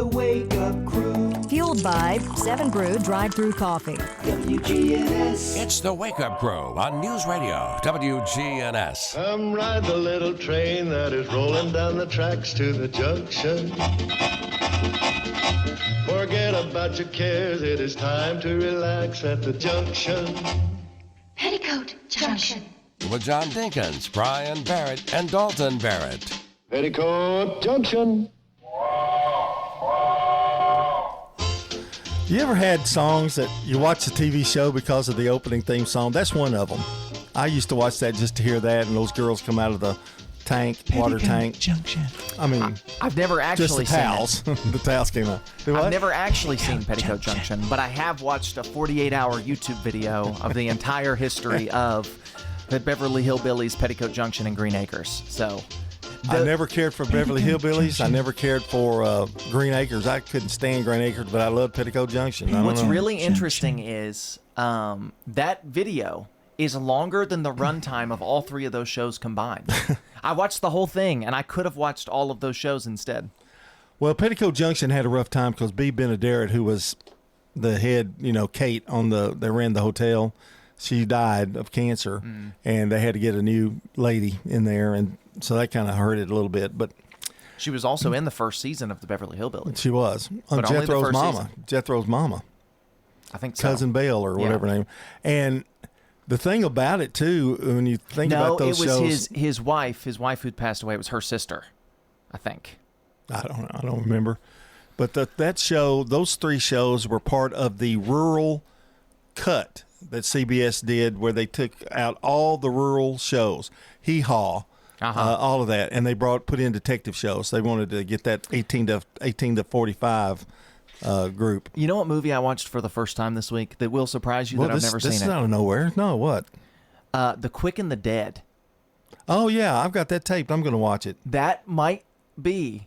The Wake Up Crew. Fueled by 7 Brew drive-through coffee. WGNS. It's the Wake Up Crew on News Radio WGNS. Come ride the little train that is rolling down the tracks to the junction. Forget about your cares, it is time to relax at the junction. Petticoat Junction. With John Dinkins, Brian Barrett, and Dalton Barrett. Petticoat Junction. You ever had songs that you watch the TV show because of the opening theme song? That's one of them. I used to watch that just to hear that and those girls come out of the tank, water tank. Junction. I mean, I've never actually just the towels. The towels came out. I've never actually seen Petticoat Junction, but I have watched a 48-hour YouTube video of the entire history of the Beverly Hillbillies, Petticoat Junction, and Green Acres. So I never cared for Beverly Hillbillies. I never cared for Green Acres. I couldn't stand Green Acres, but I loved Petticoat Junction. What's really interesting is that video is longer than the runtime of all three of those shows combined. I watched the whole thing, and I could have watched all of those shows instead. Well, Petticoat Junction had a rough time because B. Benaderet, who was the head, Kate they ran the hotel, she died of cancer, and they had to get a new lady in there, and so that kind of hurt it a little bit. But she was also in the first season of the Beverly Hillbillies. She was on Jethro's mama. Jethro's mama. I think so. Cousin Belle or whatever name. And the thing about it too, when you think about those shows, it was his wife. His wife who'd passed away. It was her sister, I think. I don't know. I don't remember. But that show, those three shows were part of the rural cut that CBS did, where they took out all the rural shows, Hee Haw, all of that, and they put in detective shows. They wanted to get that 18 to 45 group. You know what movie I watched for the first time this week that will surprise you that I've never seen it? This is out of nowhere. No, what? The Quick and the Dead. Oh, yeah. I've got that taped. I'm going to watch it. That might be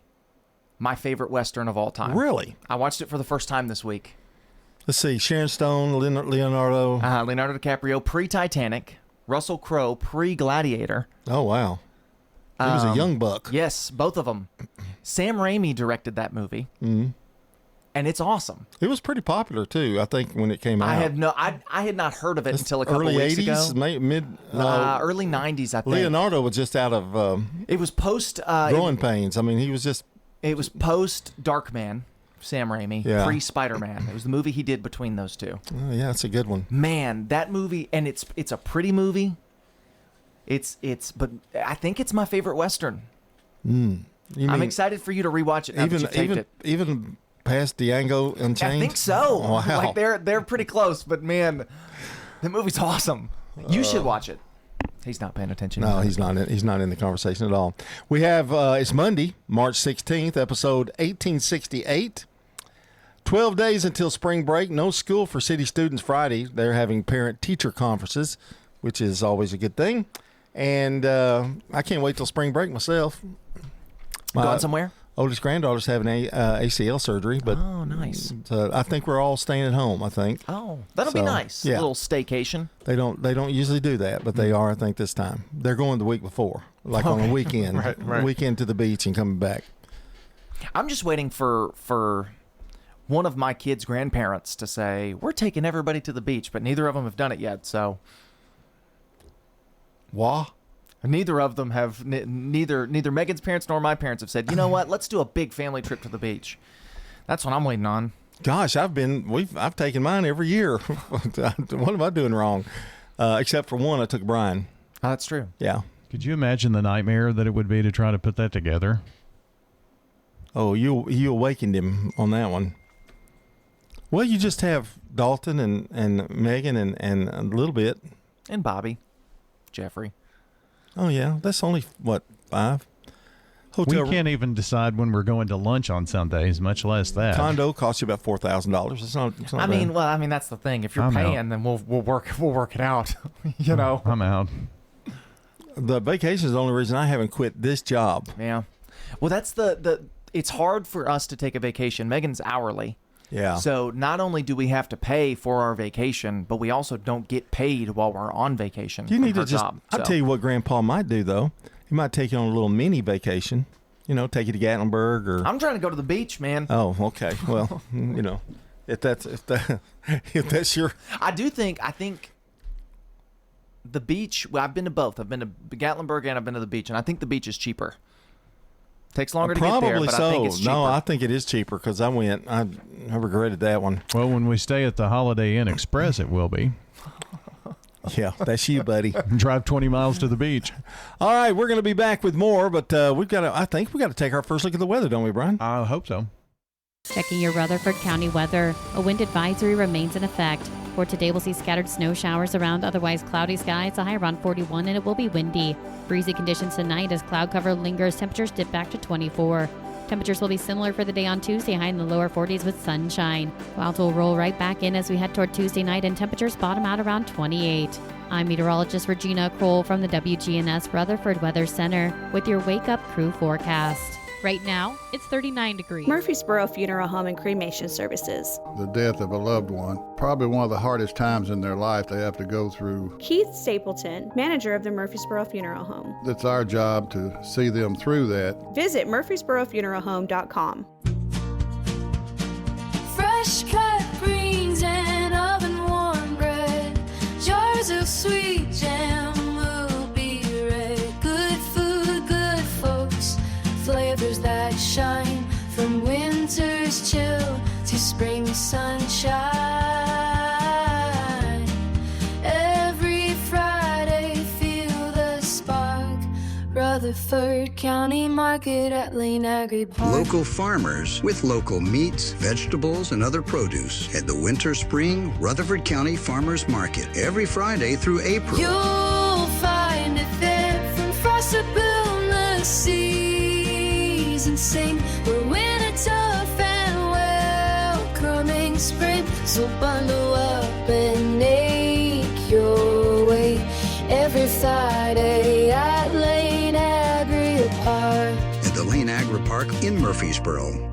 my favorite Western of all time. Really? I watched it for the first time this week. Let's see. Sharon Stone, Leonardo. Leonardo DiCaprio, pre-Titanic. Russell Crowe, pre-Gladiator. Oh, wow. He was a young buck. Yes, both of them. Sam Raimi directed that movie. Mm-hmm. And it's awesome. It was pretty popular too, I think, when it came out. I had not heard of it until a couple early weeks 80s, ago. Early 90s, I think. Leonardo was just out of it was post growing pains. I mean, he was just. It was post Darkman, Sam Raimi, pre Spider-Man. It was the movie he did between those two. Oh, yeah, it's a good one. Man, that movie, and it's a pretty movie. But I think it's my favorite Western. I'm excited for you to rewatch it now that you've taped it. Even past Django Unchained? I think so. Wow. Like they're pretty close, but man, the movie's awesome. You should watch it. He's not paying attention. No, he's not. He's not in the conversation at all. We have it's Monday, March 16th, episode 1868. 12 days until spring break. No school for city students Friday. They're having parent-teacher conferences, which is always a good thing. And I can't wait till spring break myself. Going somewhere? Oldest granddaughter's having ACL surgery, but nice. I think we're all staying at home. I think. Oh, that'll be nice. Yeah. A little staycation. They don't usually do that, but they are. I think this time they're going the week before, like on a weekend, right. Weekend to the beach and coming back. I'm just waiting for one of my kids' grandparents to say we're taking everybody to the beach, but neither of them have done it yet. So, neither of them have. Neither Megan's parents nor my parents have said, you know what? Let's do a big family trip to the beach. That's what I'm waiting on. Gosh, I've taken mine every year. What am I doing wrong? Except for one, I took Brian. Oh, that's true. Yeah. Could you imagine the nightmare that it would be to try to put that together? Oh, you awakened him on that one. Well, you just have Dalton and Megan and a little bit. And Bobby. Jeffrey. Oh, yeah. That's only, 5? Hotel we can't even decide when we're going to lunch on Sundays, much less that. Condo costs you about $4,000. It's not I mean, that's the thing. If you're paying, then we'll work it out. You know. I'm out. The vacation is the only reason I haven't quit this job. Yeah. Well, that's it's hard for us to take a vacation. Megan's hourly. Yeah. So not only do we have to pay for our vacation, but we also don't get paid while we're on vacation. You need to just. Job, I'll tell you what Grandpa might do though. He might take you on a little mini vacation. take you to Gatlinburg or. I'm trying to go to the beach, man. Oh, okay. Well, if that's your. I think the beach. Well, I've been to both. I've been to Gatlinburg and I've been to the beach, and I think the beach is cheaper. Takes longer to get there, but I think it's cheaper. No, I think it is cheaper because I went. I regretted that one. Well, when we stay at the Holiday Inn Express, it will be. Yeah, that's you, buddy. Drive 20 miles to the beach. All right, we're going to be back with more, but I think we got to take our first look at the weather, don't we, Brian? I hope so. Checking your Rutherford County weather. A wind advisory remains in effect. For today, we'll see scattered snow showers around otherwise cloudy skies, a high around 41, and it will be windy. Breezy conditions tonight as cloud cover lingers. Temperatures dip back to 24. Temperatures will be similar for the day on Tuesday, high in the lower 40s with sunshine. Clouds will roll right back in as we head toward Tuesday night, and temperatures bottom out around 28. I'm meteorologist Regina Kroll from the WGNS Rutherford Weather Center with your Wake Up Crew forecast. Right now, it's 39 degrees. Murfreesboro Funeral Home and Cremation Services. The death of a loved one, probably one of the hardest times in their life they have to go through. Keith Stapleton, manager of the Murfreesboro Funeral Home. It's our job to see them through that. Visit murfreesborofuneralhome.com. Fresh cut greens and oven warm bread, jars of sweet jam will be red. Good food, good folks, flavors that shine from winter's chill to spring sunshine. Every Friday feel the spark. Rutherford County Market at Lane Agri Park. Local farmers with local meats, vegetables, and other produce at the Winter Spring Rutherford County Farmers Market every Friday through April. You'll find it there from frost to boom the seas and sing. We're winter tough and welcoming spring. So bundle up and make your way every Friday at Lane Agri Park. At the Lane Agri Park in Murfreesboro.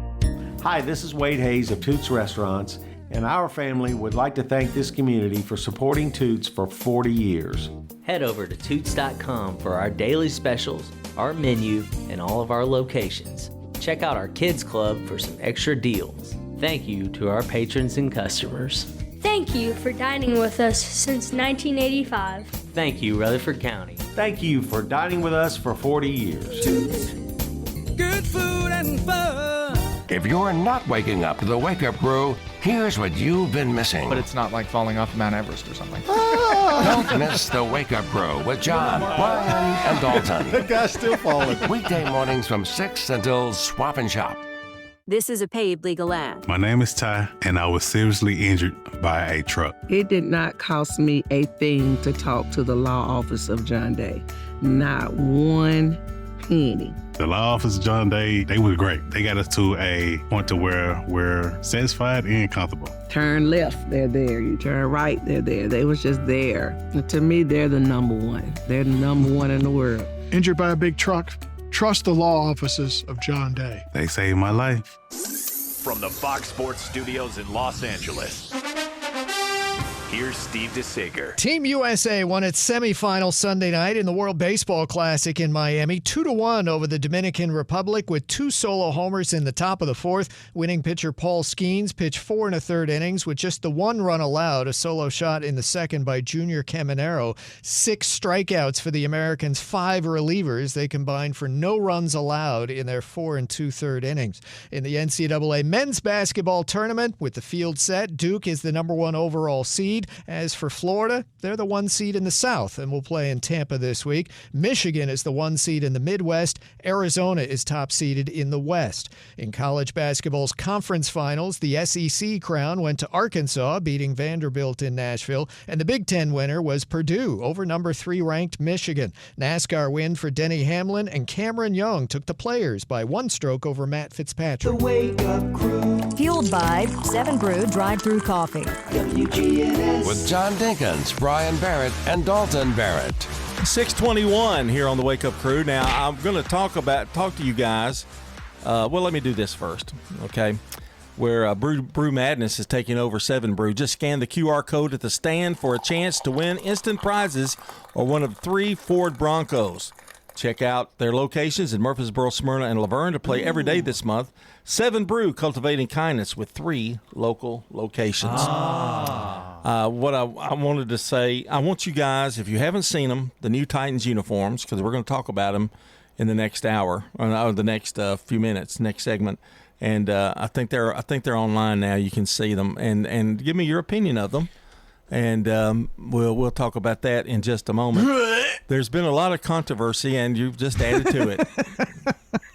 Hi, this is Wade Hayes of Toots Restaurants, and our family would like to thank this community for supporting Toots for 40 years. Head over to Toots.com for our daily specials, our menu, and all of our locations. Check out our Kids Club for some extra deals. Thank you to our patrons and customers. Thank you for dining with us since 1985. Thank you, Rutherford County. Thank you for dining with us for 40 years. Good food and fun. If you're not waking up to the Wake Up Crew, here's what you've been missing. But it's not like falling off Mount Everest or something. Don't miss the Wake Up Crew with John, Brian, and Dalton. That guy's still falling. Weekday mornings from 6 until Swap and Shop. This is a paid legal ad. My name is Ty, and I was seriously injured by a truck. It did not cost me a thing to talk to the law office of John Day. Not one penny. The law office of John Day, they were great. They got us to a point to where we're satisfied and comfortable. Turn left, they're there. You turn right, they're there. They was just there. And to me, they're the number one. They're the number one in the world. Injured by a big truck? Trust the law offices of John Day. They saved my life. From the Fox Sports Studios in Los Angeles, here's Steve DeSager. Team USA won its semifinal Sunday night in the World Baseball Classic in Miami, 2-1 over the Dominican Republic with 2 solo homers in the top of the fourth. Winning pitcher Paul Skeens pitched 4 1/3 innings with just the 1 run allowed, a solo shot in the second by Junior Caminero. 6 strikeouts for the Americans, 5 relievers. They combined for no runs allowed in their 4 2/3 innings. In the NCAA men's basketball tournament, with the field set, Duke is the number 1 overall seed. As for Florida, they're the 1 seed in the South and will play in Tampa this week. Michigan is the 1 seed in the Midwest. Arizona is top seeded in the West. In college basketball's conference finals, the SEC crown went to Arkansas, beating Vanderbilt in Nashville, and the Big Ten winner was Purdue over number 3 ranked Michigan. NASCAR win for Denny Hamlin, and Cameron Young took the Players by 1 stroke over Matt Fitzpatrick. The Wake Up Crew. Fueled by 7 Brew Drive-Thru Coffee. WGNS. With John Dinkins, Brian Barrett, and Dalton Barrett. 6:21 here on the Wake Up Crew. Now, I'm going to talk to you guys. Well, let me do this first, okay? Where Brew Madness is taking over 7 Brew. Just scan the QR code at the stand for a chance to win instant prizes or one of 3 Ford Broncos. Check out their locations in Murfreesboro, Smyrna, and Laverne to play every day this month. 7 Brew, cultivating kindness with 3 local locations. What I wanted to say, I want you guys, if you haven't seen them, the new Titans uniforms, because we're going to talk about them in the next hour, or the next few minutes, next segment. And I think they're online now. You can see them, and give me your opinion of them. And we'll talk about that in just a moment. There's been a lot of controversy, and you've just added to it.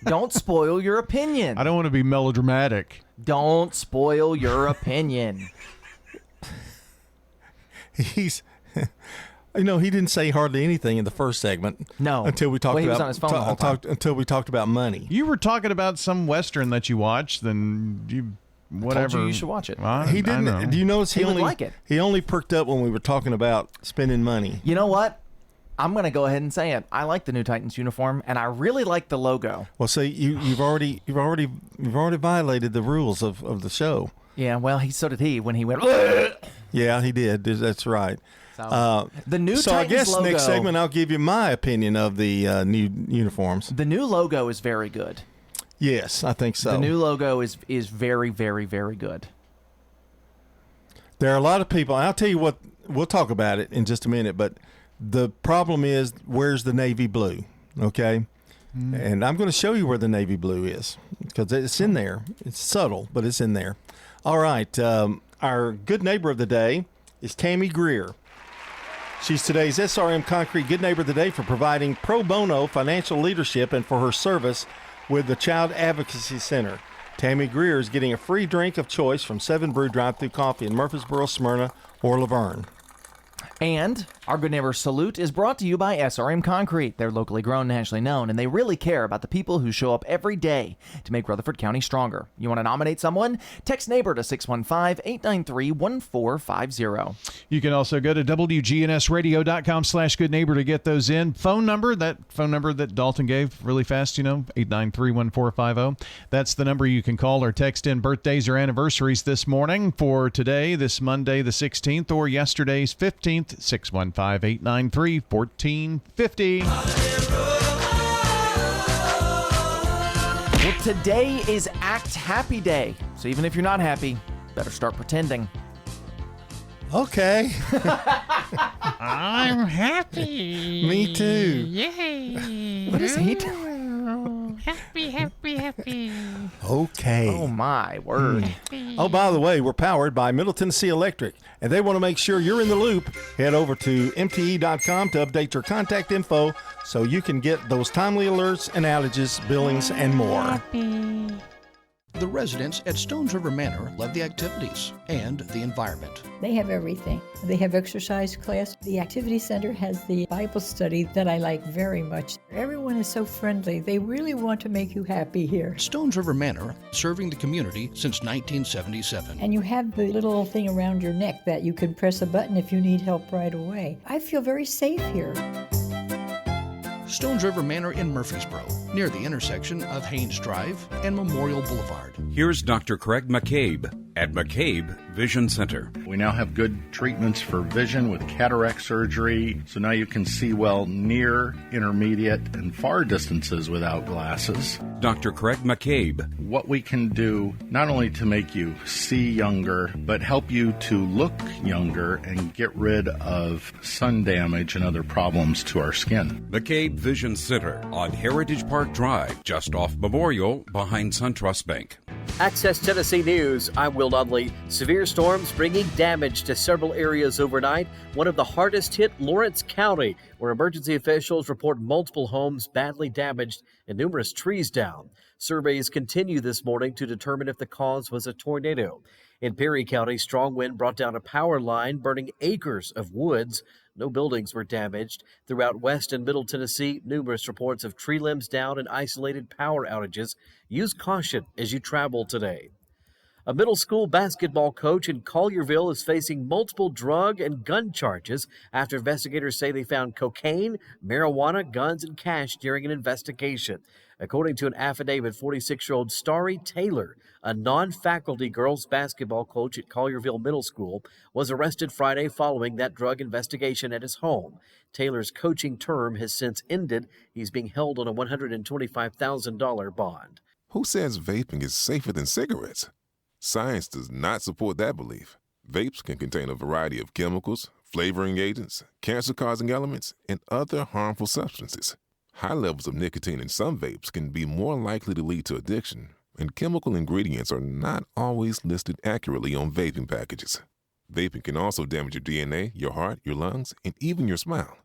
Don't spoil your opinion. I don't want to be melodramatic. Don't spoil your opinion. He's, he didn't say hardly anything in the first segment. No, until we talked he was about on his phone the whole time. until we talked about money. You were talking about some Western that you watched, then you. Whatever. Told you should watch it. He didn't. I know. Do you notice He would like it. He only perked up when we were talking about spending money. You know what? I'm going to go ahead and say it. I like the new Titans uniform, and I really like the logo. Well, see, you've already violated the rules of the show. Yeah, well, so did he when he went. Yeah, he did. That's right. So, the new so Titans I guess logo, next segment I'll give you my opinion of the new uniforms. The new logo is very good. Yes, I think so. The new logo is very, very, very good. There are a lot of people. I'll tell you what. We'll talk about it in just a minute. But the problem is, where's the navy blue? Okay, and I'm going to show you where the navy blue is because it's in there. It's subtle, but it's in there. All right. Our good neighbor of the day is Tammy Greer. She's today's SRM Concrete Good Neighbor of the Day for providing pro bono financial leadership and for her service with the Child Advocacy Center. Tammy Greer is getting a free drink of choice from 7 Brew Drive-Thru Coffee in Murfreesboro, Smyrna, or Laverne. And our Good Neighbor Salute is brought to you by SRM Concrete. They're locally grown, nationally known, and they really care about the people who show up every day to make Rutherford County stronger. You want to nominate someone? Text neighbor to 615-893-1450. You can also go to WGNSradio.com/goodneighbor to get those in. Phone number, that phone number that Dalton gave really fast, 893-1450. That's the number you can call or text in birthdays or anniversaries this morning for today, this Monday the 16th, or yesterday's 15th. 615-893-1450. Well, today is Act Happy Day. So even if you're not happy, better start pretending. Okay. I'm happy. Me too. Yay. What is he doing? Happy, happy, happy. Okay. Oh, my word. Oh, by the way, we're powered by Middle Tennessee Electric, and they want to make sure you're in the loop. Head over to mte.com to update your contact info so you can get those timely alerts and outages, billings, and more. The residents at Stones River Manor love the activities and the environment. They have everything. They have exercise class. The activity center has the Bible study that I like very much. Everyone is so friendly. They really want to make you happy here. Stones River Manor, serving the community since 1977. And you have the little thing around your neck that you can press a button if you need help right away. I feel very safe here. Stones River Manor in Murfreesboro, near the intersection of Haynes Drive and Memorial Boulevard. Here's Dr. Craig McCabe at McCabe Vision Center. We now have good treatments for vision with cataract surgery, so now you can see well near, intermediate, and far distances without glasses. Dr. Craig McCabe. What we can do not only to make you see younger, but help you to look younger and get rid of sun damage and other problems to our skin. McCabe Vision Center on Heritage Park Drive, just off Memorial, behind SunTrust Bank. Access Tennessee News, I'm Will Dudley. Severe storms bringing damage to several areas overnight. One of the hardest hit, Lawrence County, where emergency officials report multiple homes badly damaged and numerous trees down. Surveys continue this morning to determine if the cause was a tornado. In Perry County, strong wind brought down a power line, burning acres of woods. No buildings were damaged. Throughout West and Middle Tennessee, numerous reports of tree limbs down and isolated power outages. Use caution as you travel today. A middle school basketball coach in Collierville is facing multiple drug and gun charges after investigators say they found cocaine, marijuana, guns, and cash during an investigation. According to an affidavit, 46-year-old Starry Taylor, a non-faculty girls basketball coach at Collierville Middle School, was arrested Friday following that drug investigation at his home. Taylor's coaching term has since ended. He's being held on a $125,000 bond. Who says vaping is safer than cigarettes? Science does not support that belief. Vapes can contain a variety of chemicals, flavoring agents, cancer-causing elements, and other harmful substances. High levels of nicotine in some vapes can be more likely to lead to addiction, and chemical ingredients are not always listed accurately on vaping packages. Vaping can also damage your DNA, your heart, your lungs, and even your smile.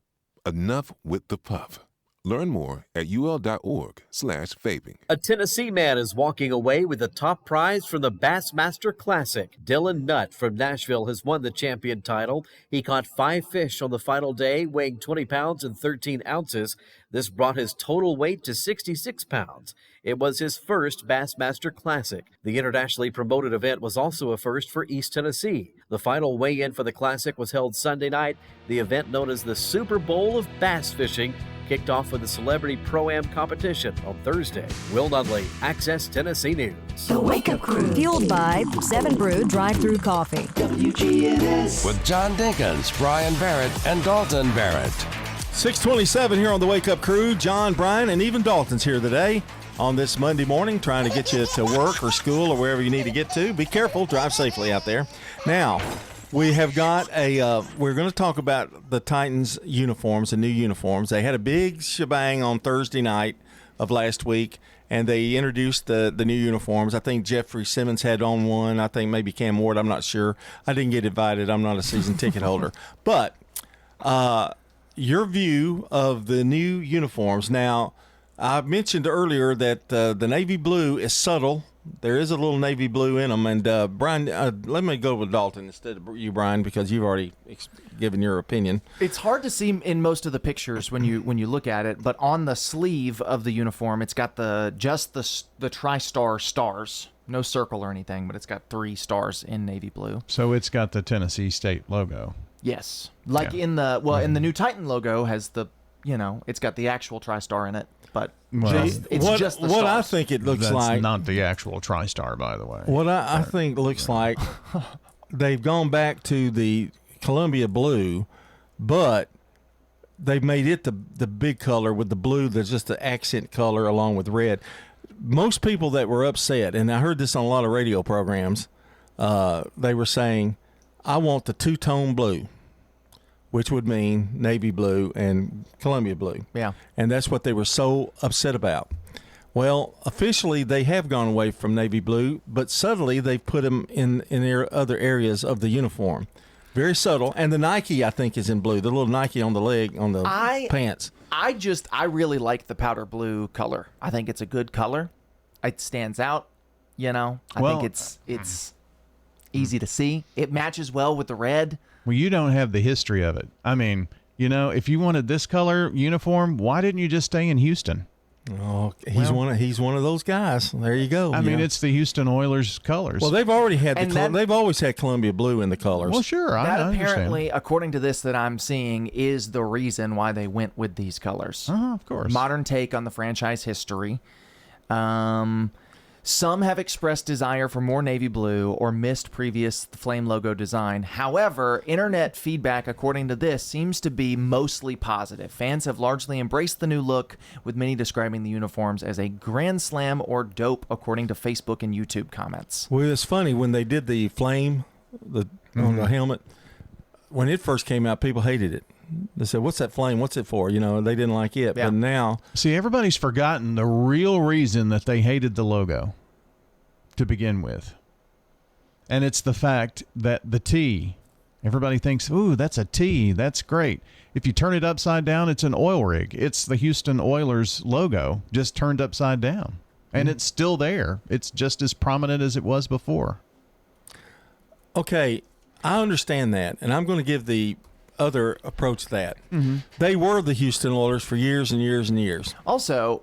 Enough with the puff. Learn more at ul.org/vaping. A Tennessee man is walking away with the top prize from the Bassmaster Classic. Dylan Nutt from Nashville has won the champion title. He caught 5 fish on the final day, weighing 20 pounds and 13 ounces. This brought his total weight to 66 pounds. It was his first Bassmaster Classic. The internationally promoted event was also a first for East Tennessee. The final weigh-in for the Classic was held Sunday night. The event, known as the Super Bowl of Bass Fishing, kicked off with the Celebrity Pro-Am competition on Thursday. Will Dudley, Access Tennessee News. The Wake Up Crew. Fueled by 7 Brew Drive-Thru Coffee. WGNS. With John Dinkins, Brian Barrett, and Dalton Barrett. 627 here on the Wake Up Crew. John, Brian, and even Dalton's here today on this Monday morning, trying to get you to work or school or wherever you need to get to. Be careful. Drive safely out there. Now, we have got we're going to talk about the Titans uniforms, the new uniforms. They had a big shebang on Thursday night of last week, and they introduced the new uniforms. I think Jeffrey Simmons had on one. I think maybe Cam Ward. I'm not sure. I didn't get invited. I'm not a season ticket holder. But your view of the new uniforms. Now, I mentioned earlier that the navy blue is subtle. There is a little navy blue in them. And, Brian, let me go with Dalton instead of you, Brian, because you've already given your opinion. It's hard to see in most of the pictures when you look at it, but on the sleeve of the uniform, it's got just the TriStar stars. No circle or anything, but it's got 3 stars in navy blue. So it's got the Tennessee State logo. Yes. Like in the new Titan logo has it's got the actual TriStar in it. But it's just the stars. What I think it looks like. That's not the actual TriStar, by the way. What I think looks like they've gone back to the Columbia blue, but they've made it the big color with the blue. There's just the accent color along with red. Most people that were upset, and I heard this on a lot of radio programs, they were saying, I want the two-tone blue, which would mean navy blue and Columbia blue. Yeah. And that's what they were so upset about. Well, officially they have gone away from navy blue, but subtly they've put them in other areas of the uniform. Very subtle. And the Nike, I think, is in blue. The little Nike on the leg, on the pants. I really like the powder blue color. I think it's a good color. It stands out, I think it's easy to see. It matches well with the red. Well, you don't have the history of it. I mean, if you wanted this color uniform, why didn't you just stay in Houston? Oh, he's one of those guys. There you go. I mean, it's the Houston Oilers colors. Well, they've already had they've always had Columbia blue in the colors. Well, sure. That I apparently, according to this that I'm seeing, is the reason why they went with these colors. Of course. Modern take on the franchise history. Some have expressed desire for more navy blue or missed previous flame logo design. However, internet feedback, according to this, seems to be mostly positive. Fans have largely embraced the new look, with many describing the uniforms as a grand slam or dope, according to Facebook and YouTube comments. Well, it's funny, when they did the flame on the helmet, when it first came out, people hated it. They said, what's that flame? What's it for? They didn't like it. Yeah. But now... See, everybody's forgotten the real reason that they hated the logo to begin with. And it's the fact that the T, everybody thinks, ooh, that's a T. That's great. If you turn it upside down, it's an oil rig. It's the Houston Oilers logo, just turned upside down. And it's still there. It's just as prominent as it was before. Okay, I understand that. And I'm going to give the other approach to that. They were the Houston Oilers for years and years and years. Also,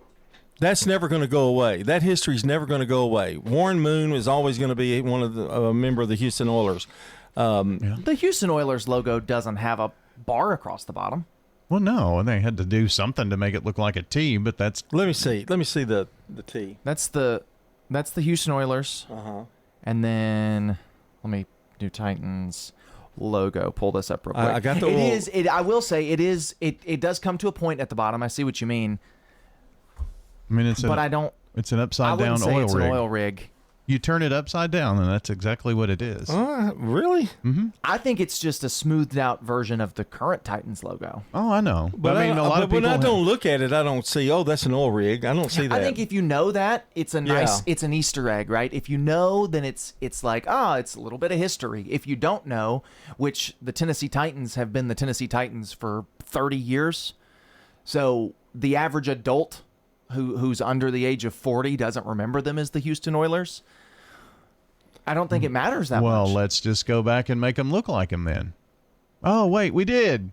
That's never going to go away. That history's never going to go away. Warren Moon is always going to be one of a member of the Houston Oilers. The Houston Oilers logo doesn't have a bar across the bottom. Well, no, and they had to do something to make it look like a T, but that's... Let me see the T. That's the Houston Oilers. Uh-huh. And then let me do Titans logo. Pull this up real quick. I got the I will say it does come to a point at the bottom. I see what you mean. I mean, it's an upside down say oil it's rig. An oil rig. You turn it upside down, and that's exactly what it is. Really? Mm-hmm. I think it's just a smoothed out version of the current Titans logo. Oh, I know. But I mean, a lot of people. When I don't look at it, I don't see. Oh, that's an oil rig. I don't see that. I think if you know that, it's a nice. It's an Easter egg, right? If you know, then it's like it's a little bit of history. If you don't know, which the Tennessee Titans have been the Tennessee Titans for 30 years, so the average adult who's under the age of 40 doesn't remember them as the Houston Oilers. I don't think it matters that much. Well, let's just go back and make them look like them then. Oh, wait, we did.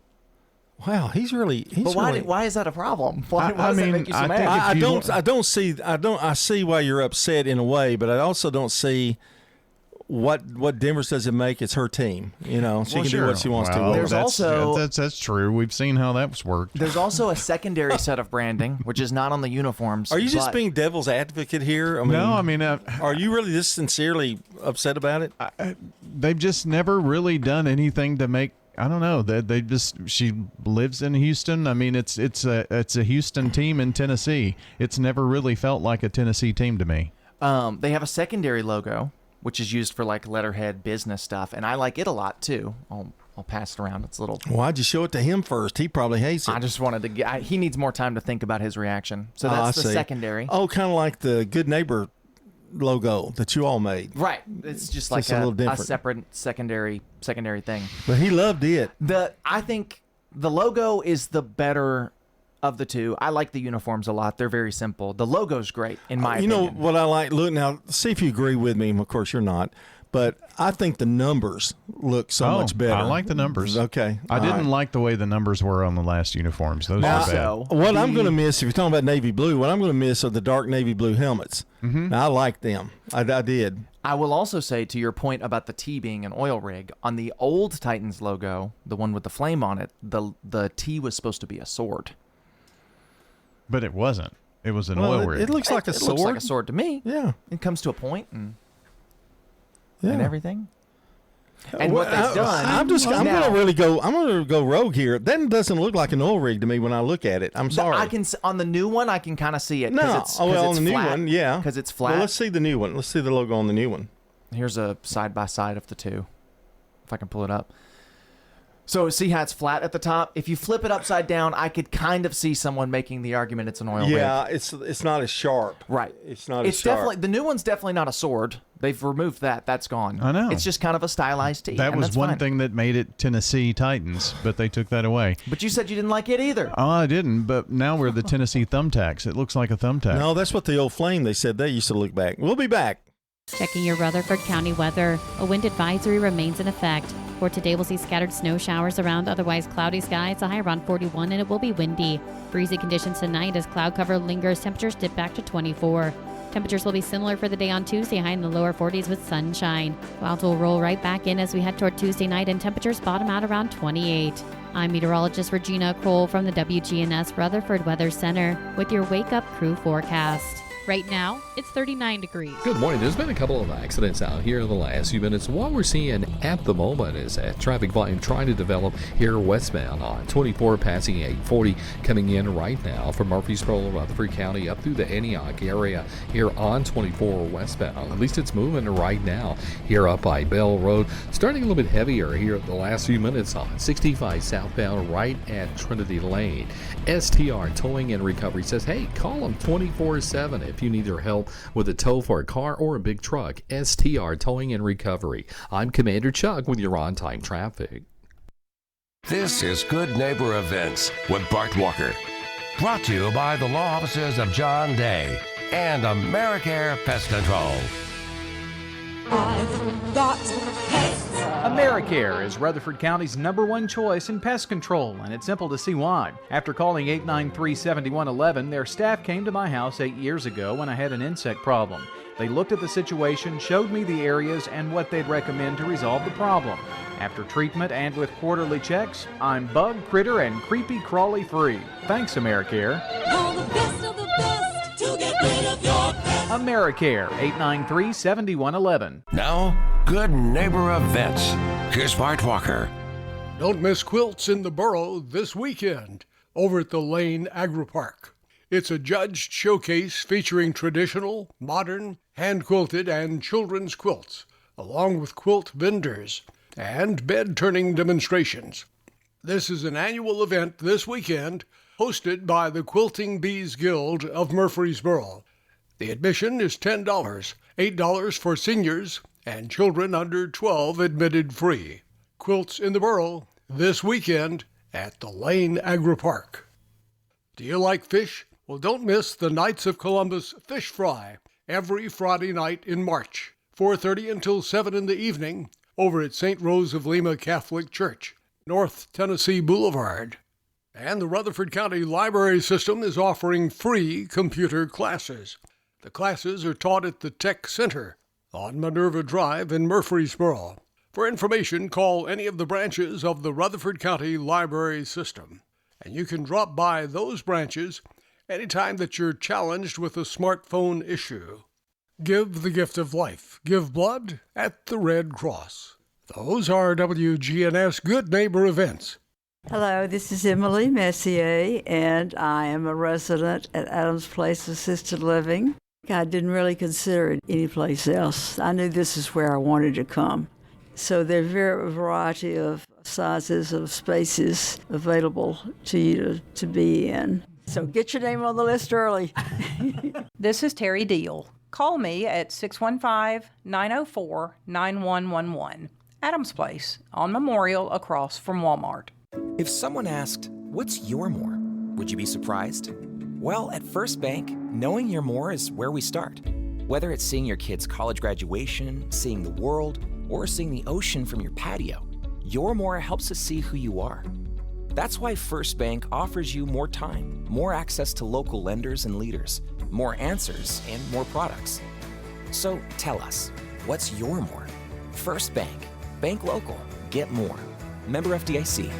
Wow, he's really. But why is that a problem? Why does that make you so mad? I see why you're upset in a way, but I also don't see what difference does it make. It's her team, she can do what she wants to. There's that's true. We've seen how that's worked. There's also a secondary set of branding, which is not on the uniforms. Are you just being devil's advocate here? Are you really this sincerely upset about it? They've just never really done anything to make. I don't know. She lives in Houston. I mean, it's a Houston team in Tennessee. It's never really felt like a Tennessee team to me. They have a secondary logo, which is used for like letterhead business stuff, and I like it a lot too. I'll pass it around. It's a little. Why'd you show it to him first? He probably hates it. I just wanted to get. He needs more time to think about his reaction. So that's the secondary. Oh, kind of like the Good Neighbor logo that you all made. Right. It's just like a little different. A separate secondary thing. But he loved it. I think the logo is the better of the two. I like the uniforms a lot. They're very simple. The logo's great in my opinion. You know what I like? Look now, see if you agree with me. Of course, you're not. But I think the numbers look so much better. I like the numbers. Okay. I didn't like the way the numbers were on the last uniforms. Those were bad. What I'm going to miss, if you're talking about navy blue, what I'm going to miss are the dark navy blue helmets. Mm-hmm. Now, I like them. I did. I will also say, to your point about the T being an oil rig, on the old Titans logo, the one with the flame on it, the T was supposed to be a sword. But it wasn't. It was an oil rig. It looks like a sword. It looks like a sword to me. Yeah. It comes to a point and Yeah. everything. And what they've done. I'm going to go rogue here. That doesn't look like an oil rig to me when I look at it. I'm sorry. On the new one, I can kind of see it. No, on the new one, yeah, because it's flat. Well, let's see the new one. Let's see the logo on the new one. Here's a side by side of the two, if I can pull it up. So see how it's flat at the top? If you flip it upside down, I could kind of see someone making the argument it's an oil rig. Yeah, it's not as sharp. Right. It's not as sharp. Definitely, the new one's definitely not a sword. They've removed that. That's gone. I know. It's just kind of a stylized T. That was one thing that made it Tennessee Titans, but they took that away. But you said you didn't like it either. Oh, I didn't, but now we're the Tennessee Thumbtacks. It looks like a thumbtack. No, that's what the old flame, they said they used to look back. We'll be back. Checking your Rutherford County weather. A wind advisory remains in effect. For today, we'll see scattered snow showers around otherwise cloudy skies, a high around 41, and it will be windy. Breezy conditions tonight as cloud cover lingers. Temperatures dip back to 24. Temperatures will be similar for the day on Tuesday, high in the lower 40s with sunshine. Clouds will roll right back in as we head toward Tuesday night, and temperatures bottom out around 28. I'm meteorologist Regina Kroll from the WGNS Rutherford Weather Center with your Wake Up Crew forecast. Right now, it's 39 degrees. Good morning. There's been a couple of accidents out here in the last few minutes. What we're seeing at the moment is a traffic volume trying to develop here westbound on 24 passing 840 coming in right now from Murfreesboro, Rutherford County up through the Antioch area here on 24 westbound. At least it's moving right now here up by Bell Road. Starting a little bit heavier here the last few minutes on 65 southbound right at Trinity Lane. STR Towing and Recovery says, hey, call them 24/7 if you need their help with a tow for a car or a big truck. STR Towing and Recovery. I'm Commander Chuck with your on-time traffic. This is Good Neighbor Events with Bart Walker. Brought to you by the law offices of John Day and Americare Pest Control. Americare AmeriCare is Rutherford County's #1 choice in pest control, and it's simple to see why. After calling 893-7111, their staff came to my house 8 years ago when I had an insect problem. They looked at the situation, showed me the areas and what they'd recommend to resolve the problem. After treatment and with quarterly checks, I'm bug, critter, and creepy crawly free. Thanks, AmeriCare. AmeriCare, 893-7111. Now, Good Neighbor Events. Here's Bart Walker. Don't miss Quilts in the Borough this weekend over at the Lane Agri-Park. It's a judged showcase featuring traditional, modern, hand-quilted, and children's quilts, along with quilt vendors and bed-turning demonstrations. This is an annual event this weekend hosted by the Quilting Bees Guild of Murfreesboro. The admission is $10, $8 for seniors, and children under 12 admitted free. Quilts in the Borough this weekend at the Lane Agri-Park. Do you like fish? Well, don't miss the Knights of Columbus Fish Fry every Friday night in March, 4:30 until 7 in the evening, over at St. Rose of Lima Catholic Church, North Tennessee Boulevard. And the Rutherford County Library System is offering free computer classes. The classes are taught at the Tech Center on Minerva Drive in Murfreesboro. For information, call any of the branches of the Rutherford County Library System. And you can drop by those branches anytime that you're challenged with a smartphone issue. Give the gift of life. Give blood at the Red Cross. Those are WGNS Good Neighbor events. Hello, this is Emily Messier, and I am a resident at Adams Place Assisted Living. I didn't really consider it anyplace else. I knew this is where I wanted to come. So there are a variety of sizes of spaces available to you to be in. So get your name on the list early. This is Terry Deal. Call me at 615-904-9111. Adams Place on Memorial across from Walmart. If someone asked, what's your more? Would you be surprised? Well, at First Bank, knowing your more is where we start. Whether it's seeing your kid's college graduation, seeing the world, or seeing the ocean from your patio, your more helps us see who you are. That's why First Bank offers you more time, more access to local lenders and leaders, more answers, and more products. So tell us, what's your more? First Bank. Bank local. Get more. Member FDIC.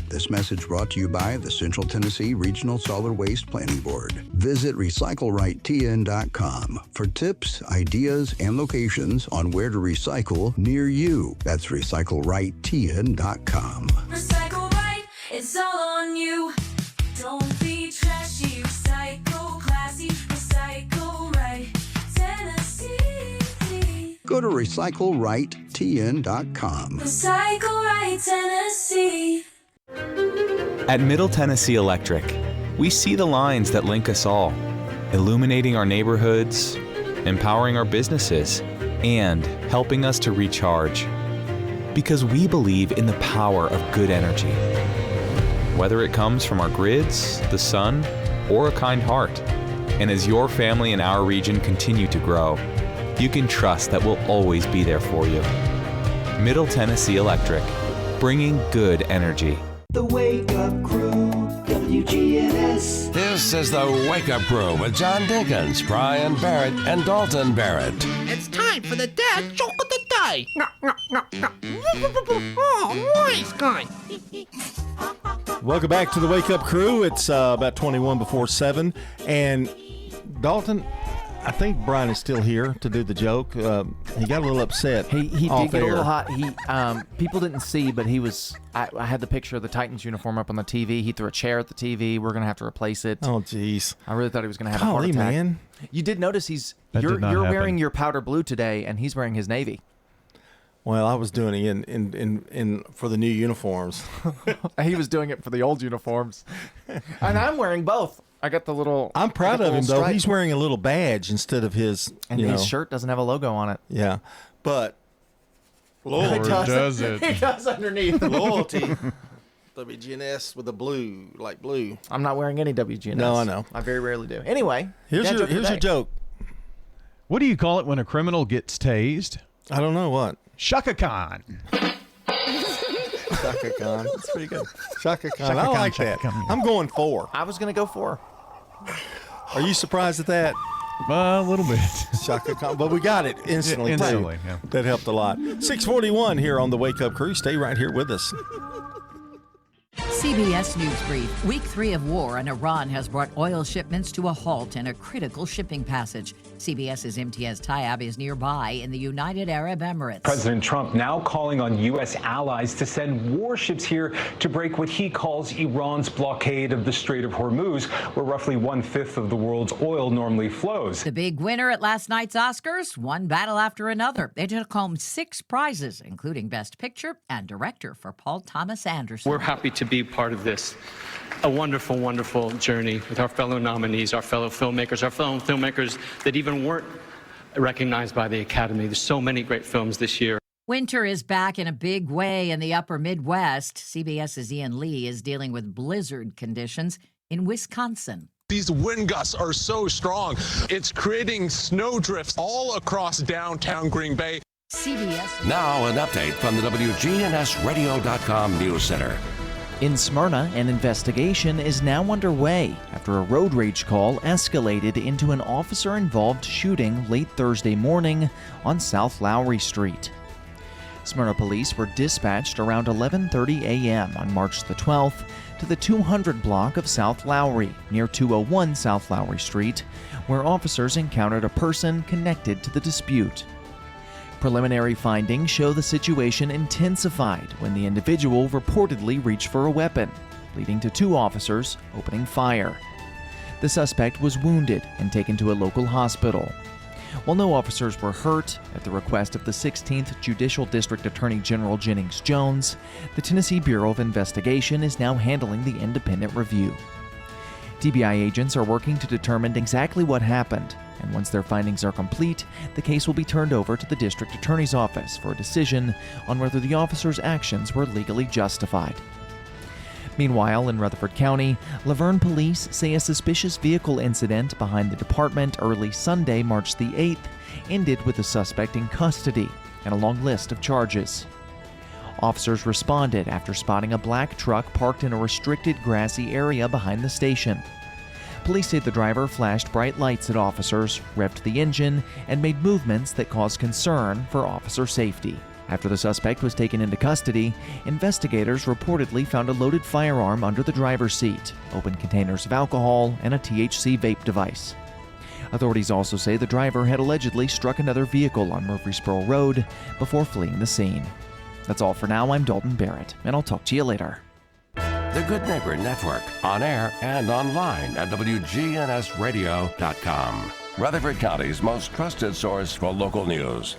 This message brought to you by the Central Tennessee Regional Solid Waste Planning Board. Visit RecycleRightTN.com for tips, ideas, and locations on where to recycle near you. That's RecycleRightTN.com. Recycle right, it's all on you. Don't be trashy, recycle classy, recycle right, Tennessee. Go to RecycleRightTN.com. Recycle right, Tennessee. At Middle Tennessee Electric, we see the lines that link us all, illuminating our neighborhoods, empowering our businesses, and helping us to recharge. Because we believe in the power of good energy. Whether it comes from our grids, the sun, or a kind heart. And as your family and our region continue to grow, you can trust that we'll always be there for you. Middle Tennessee Electric, bringing good energy. The Wake Up Crew, WGNS. This is the Wake Up Crew with John Dinkins, Brian Barrett, and Dalton Barrett. It's time for the dad joke of the day. Oh, nice guy. Welcome back to the Wake Up Crew. It's about 21 before 7. And Dalton, I think Brian is still here to do the joke. He got a little upset. He did get air. a little hot. People didn't see, but he was. I had the picture of the Titans uniform up on the TV. He threw a chair at the TV. We're gonna have to replace it. Oh, jeez. I really thought he was gonna have a heart attack. Man. You did notice you're wearing your powder blue today, and he's wearing his navy. Well, I was doing it in for the new uniforms. He was doing it for the old uniforms, and I'm wearing both. I got the little. I'm proud of him, though. Stripe. He's wearing a little badge instead of his. And his shirt doesn't have a logo on it. Yeah, but Lord, does it? He does underneath. Loyalty. WGNS with the blue, like blue. I'm not wearing any WGNS. No, I know. I very rarely do. Anyway, here's your joke. What do you call it when a criminal gets tased? I don't know what. Shaka Khan. Shaka Khan. That's pretty good. Shaka Khan. Shaka I Khan, like Shaka that. Khan. I'm going 4. I was going to go 4. Are you surprised at that? A little bit. Shaka Khan. But we got it instantly, Yeah, too. instantly, yeah. That helped a lot. 641 here on the Wake Up Crew. Stay right here with us. CBS News Brief. Week 3 of war in Iran has brought oil shipments to a halt in a critical shipping passage. CBS's Imtiaz Tayeb is nearby in the United Arab Emirates. President Trump now calling on U.S. allies to send warships here to break what he calls Iran's blockade of the Strait of Hormuz, where roughly 1/5 of the world's oil normally flows. The big winner at last night's Oscars, one battle after another. They took home 6 prizes, including Best Picture and Director for Paul Thomas Anderson. We're happy to be part of this. A wonderful, wonderful journey with our fellow nominees, our fellow filmmakers that even weren't recognized by the Academy. There's so many great films this year. Winter is back in a big way in the upper Midwest. CBS's Ian Lee is dealing with blizzard conditions in Wisconsin. These wind gusts are so strong, it's creating snowdrifts all across downtown Green Bay. CBS. Now an update from the WGNSradio.com News Center. In Smyrna, an investigation is now underway after a road rage call escalated into an officer-involved shooting late Thursday morning on South Lowry Street. Smyrna police were dispatched around 11:30 a.m. on March the 12th to the 200 block of South Lowry, near 201 South Lowry Street, where officers encountered a person connected to the dispute. Preliminary findings show the situation intensified when the individual reportedly reached for a weapon, leading to 2 officers opening fire. The suspect was wounded and taken to a local hospital. While no officers were hurt, at the request of the 16th Judicial District Attorney General Jennings Jones, the Tennessee Bureau of Investigation is now handling the independent review. TBI agents are working to determine exactly what happened, and once their findings are complete, the case will be turned over to the District Attorney's Office for a decision on whether the officer's actions were legally justified. Meanwhile, in Rutherford County, Laverne police say a suspicious vehicle incident behind the department early Sunday, March the 8th, ended with the suspect in custody and a long list of charges. Officers responded after spotting a black truck parked in a restricted grassy area behind the station. Police say the driver flashed bright lights at officers, revved the engine, and made movements that caused concern for officer safety. After the suspect was taken into custody, investigators reportedly found a loaded firearm under the driver's seat, open containers of alcohol, and a THC vape device. Authorities also say the driver had allegedly struck another vehicle on Murfreesboro Road before fleeing the scene. That's all for now. I'm Dalton Barrett, and I'll talk to you later. The Good Neighbor Network, on air and online at WGNSradio.com. Rutherford County's most trusted source for local news.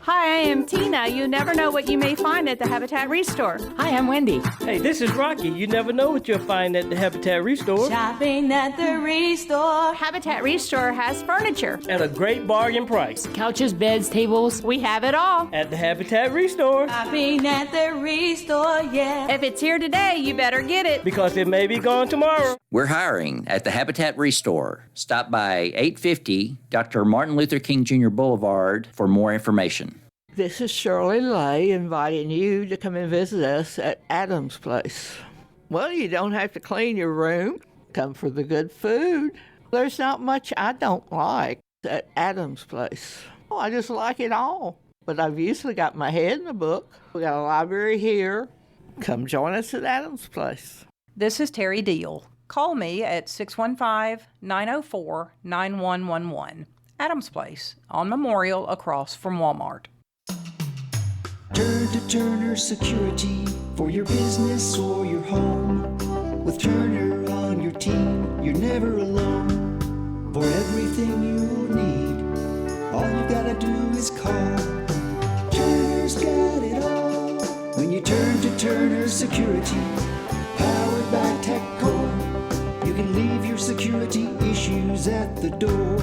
Hi, I am Tina. You never know what you may find at the Habitat Restore. Hi, I'm Wendy. Hey, this is Rocky. You never know what you'll find at the Habitat Restore. Shopping at the Restore. Habitat Restore has furniture. At a great bargain price. Couches, beds, tables. We have it all. At the Habitat Restore. Shopping at the Restore, yeah. If it's here today, you better get it. Because it may be gone tomorrow. We're hiring at the Habitat Restore. Stop by 850 Dr. Martin Luther King Jr. Boulevard for more information. This is Shirley Lay inviting you to come and visit us at Adams Place. Well, you don't have to clean your room. Come for the good food. There's not much I don't like at Adams Place. Oh, I just like it all. But I've usually got my head in a book. We got a library here. Come join us at Adams Place. This is Terry Deal. Call me at 615-904-9111. Adams Place on Memorial across from Walmart. Turn to Turner Security for your business or your home. With Turner on your team, you're never alone. For everything you need, all you gotta do is call. Turner's got it all. When you turn to Turner Security, powered by TechCore, you can leave your security issues at the door.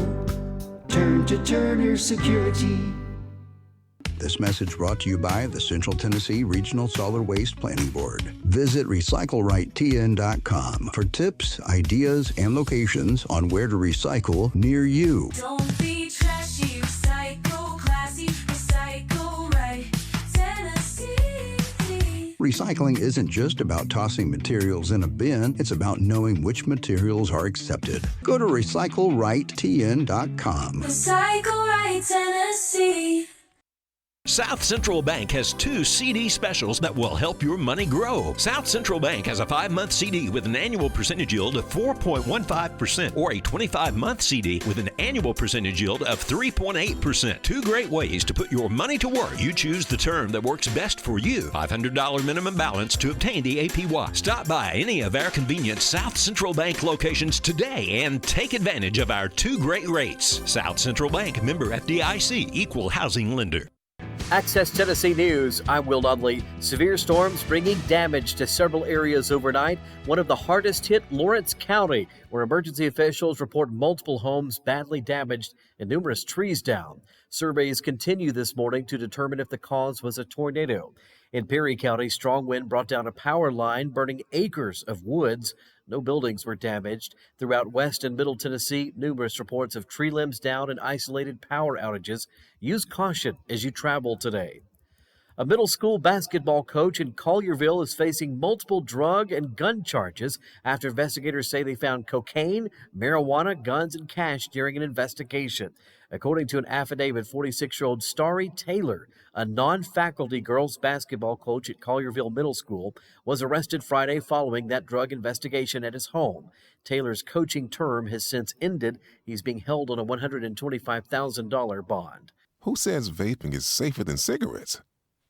Turn to Turner Security. This message brought to you by the Central Tennessee Regional Solid Waste Planning Board. Visit RecycleRightTN.com for tips, ideas, and locations on where to recycle near you. Don't be trashy, recycle classy, recycle right. Tennessee. Recycling isn't just about tossing materials in a bin, it's about knowing which materials are accepted. Go to recyclerightTN.com. Recycle Right Tennessee. South Central Bank has 2 CD specials that will help your money grow. South Central Bank has a 5-month CD with an annual percentage yield of 4.15% or a 25-month CD with an annual percentage yield of 3.8%. 2 great ways to put your money to work. You choose the term that works best for you. $500 minimum balance to obtain the APY. Stop by any of our convenient South Central Bank locations today and take advantage of our 2 great rates. South Central Bank, member FDIC, equal housing lender. Access Tennessee News, I'm Will Dudley. Severe storms bringing damage to several areas overnight. One of the hardest hit, Lawrence County, where emergency officials report multiple homes badly damaged and numerous trees down. Surveys continue this morning to determine if the cause was a tornado. In Perry County, strong wind brought down a power line, burning acres of woods. No buildings were damaged. Throughout West and Middle Tennessee, numerous reports of tree limbs down and isolated power outages. Use caution as you travel today. A middle school basketball coach in Collierville is facing multiple drug and gun charges after investigators say they found cocaine, marijuana, guns, and cash during an investigation. According to an affidavit, 46-year-old Starry Taylor, a non-faculty girls basketball coach at Collierville Middle School, was arrested Friday following that drug investigation at his home. Taylor's coaching term has since ended. He's being held on a $125,000 bond. Who says vaping is safer than cigarettes?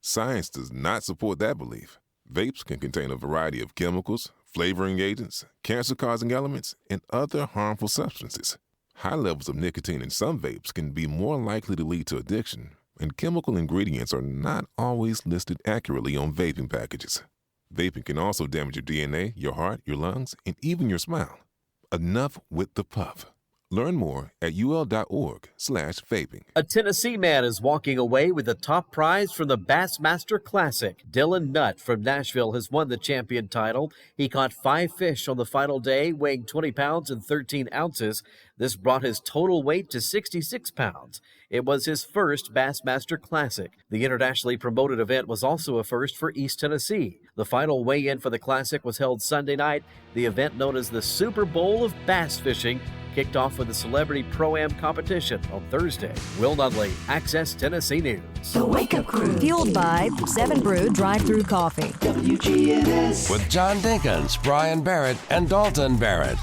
Science does not support that belief. Vapes can contain a variety of chemicals, flavoring agents, cancer-causing elements, and other harmful substances. High levels of nicotine in some vapes can be more likely to lead to addiction, and chemical ingredients are not always listed accurately on vaping packages. Vaping can also damage your DNA, your heart, your lungs, and even your smile. Enough with the puff. Learn more at ul.org/vaping. A Tennessee man is walking away with the top prize from the Bassmaster Classic. Dylan Nutt from Nashville has won the champion title. He caught 5 fish on the final day, weighing 20 pounds and 13 ounces. This brought his total weight to 66 pounds. It was his first Bassmaster Classic. The internationally promoted event was also a first for East Tennessee. The final weigh-in for the Classic was held Sunday night. The event, known as the Super Bowl of Bass Fishing, kicked off with a celebrity pro-am competition on Thursday. Will Dudley, Access Tennessee News. The Wake Up Crew. Fueled by 7 Brew Drive-Thru Coffee. WGNS. With John Dinkins, Brian Barrett, and Dalton Barrett.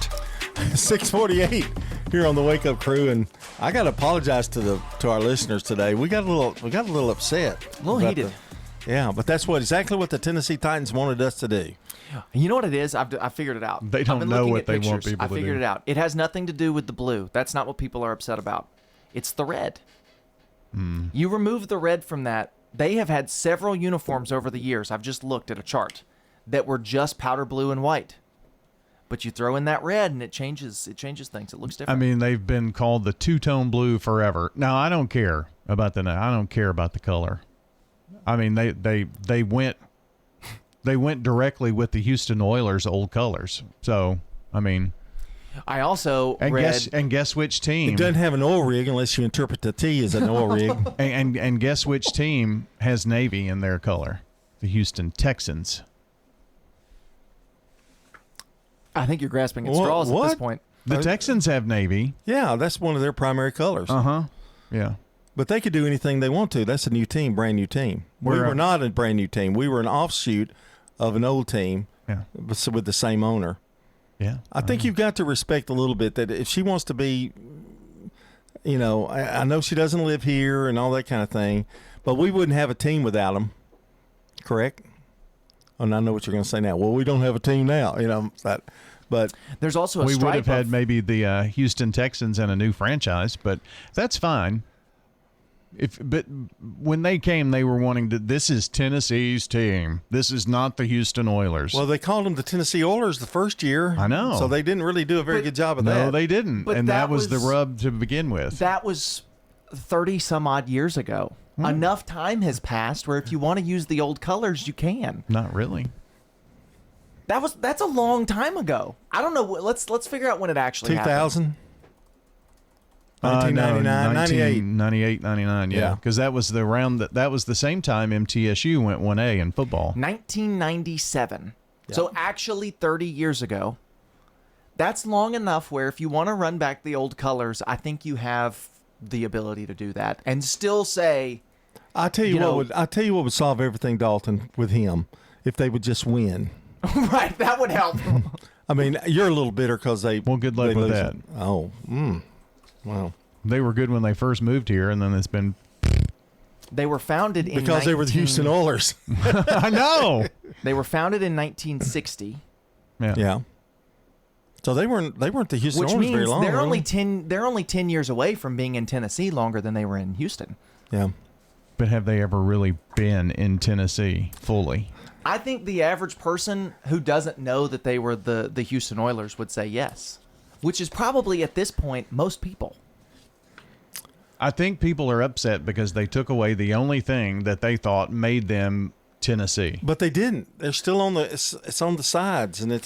6:48 here on the Wake Up Crew, and I got to apologize to our listeners today. We got a little upset, a little heated. Yeah, but that's exactly what the Tennessee Titans wanted us to do. You know what it is? I figured it out. They don't know what they want people to do. I figured it out. It has nothing to do with the blue. That's not what people are upset about. It's the red. You remove the red from that. They have had several uniforms over the years. I've just looked at a chart that were just powder blue and white. But you throw in that red and it changes things. It looks different. I mean, they've been called the two-tone blue forever. Now, I don't care about the color. I mean, they went directly with the Houston Oilers' old colors. So, I mean, I also read, guess which team? It doesn't have an oil rig unless you interpret the T as an oil rig. and guess which team has navy in their color? The Houston Texans. I think you're grasping at straws at this point. The Texans have navy. Yeah, that's one of their primary colors. Yeah. But they could do anything they want to. That's a new team, brand new team. We were not a brand new team. We were an offshoot of an old team with the same owner. Yeah. I think you've got to respect a little bit that if she wants to be, I know she doesn't live here and all that kind of thing, but we wouldn't have a team without them. Correct? And I know what you're going to say now. Well, we don't have a team now, but there's also we would have had maybe the Houston Texans and a new franchise, but that's fine. But when they came, they were wanting to. This is Tennessee's team. This is not the Houston Oilers. Well, they called them the Tennessee Oilers the first year. I know. So they didn't really do a very good job of that. No, they didn't. But and that was the rub to begin with. That was 30 some odd years ago. Enough time has passed where if you want to use the old colors, you can. Not really. That's a long time ago. I don't know. Let's figure out when it actually happened. 2000. 1999, 98. 98, 99, yeah. Because that was the round that was the same time MTSU went 1A in football. 1997. Yeah. So actually 30 years ago. That's long enough where if you want to run back the old colors, I think you have the ability to do that and still say, I tell you what would solve everything, Dalton, with him if they would just win. Right, that would help. I mean, you're a little bitter because they. Well, good luck with that. Oh, wow. They were good when they first moved here, and then it's been. They were founded in because they were the Houston Oilers. I know. They were founded in 1960. Yeah. So they weren't the Houston Which Oilers means very long. They're only 10 years away from being in Tennessee longer than they were in Houston. Yeah. But have they ever really been in Tennessee fully? I think the average person who doesn't know that they were the Houston Oilers would say yes, which is probably at this point most people. I think people are upset because they took away the only thing that they thought made them Tennessee. But they didn't. They're still on it's on the sides and they've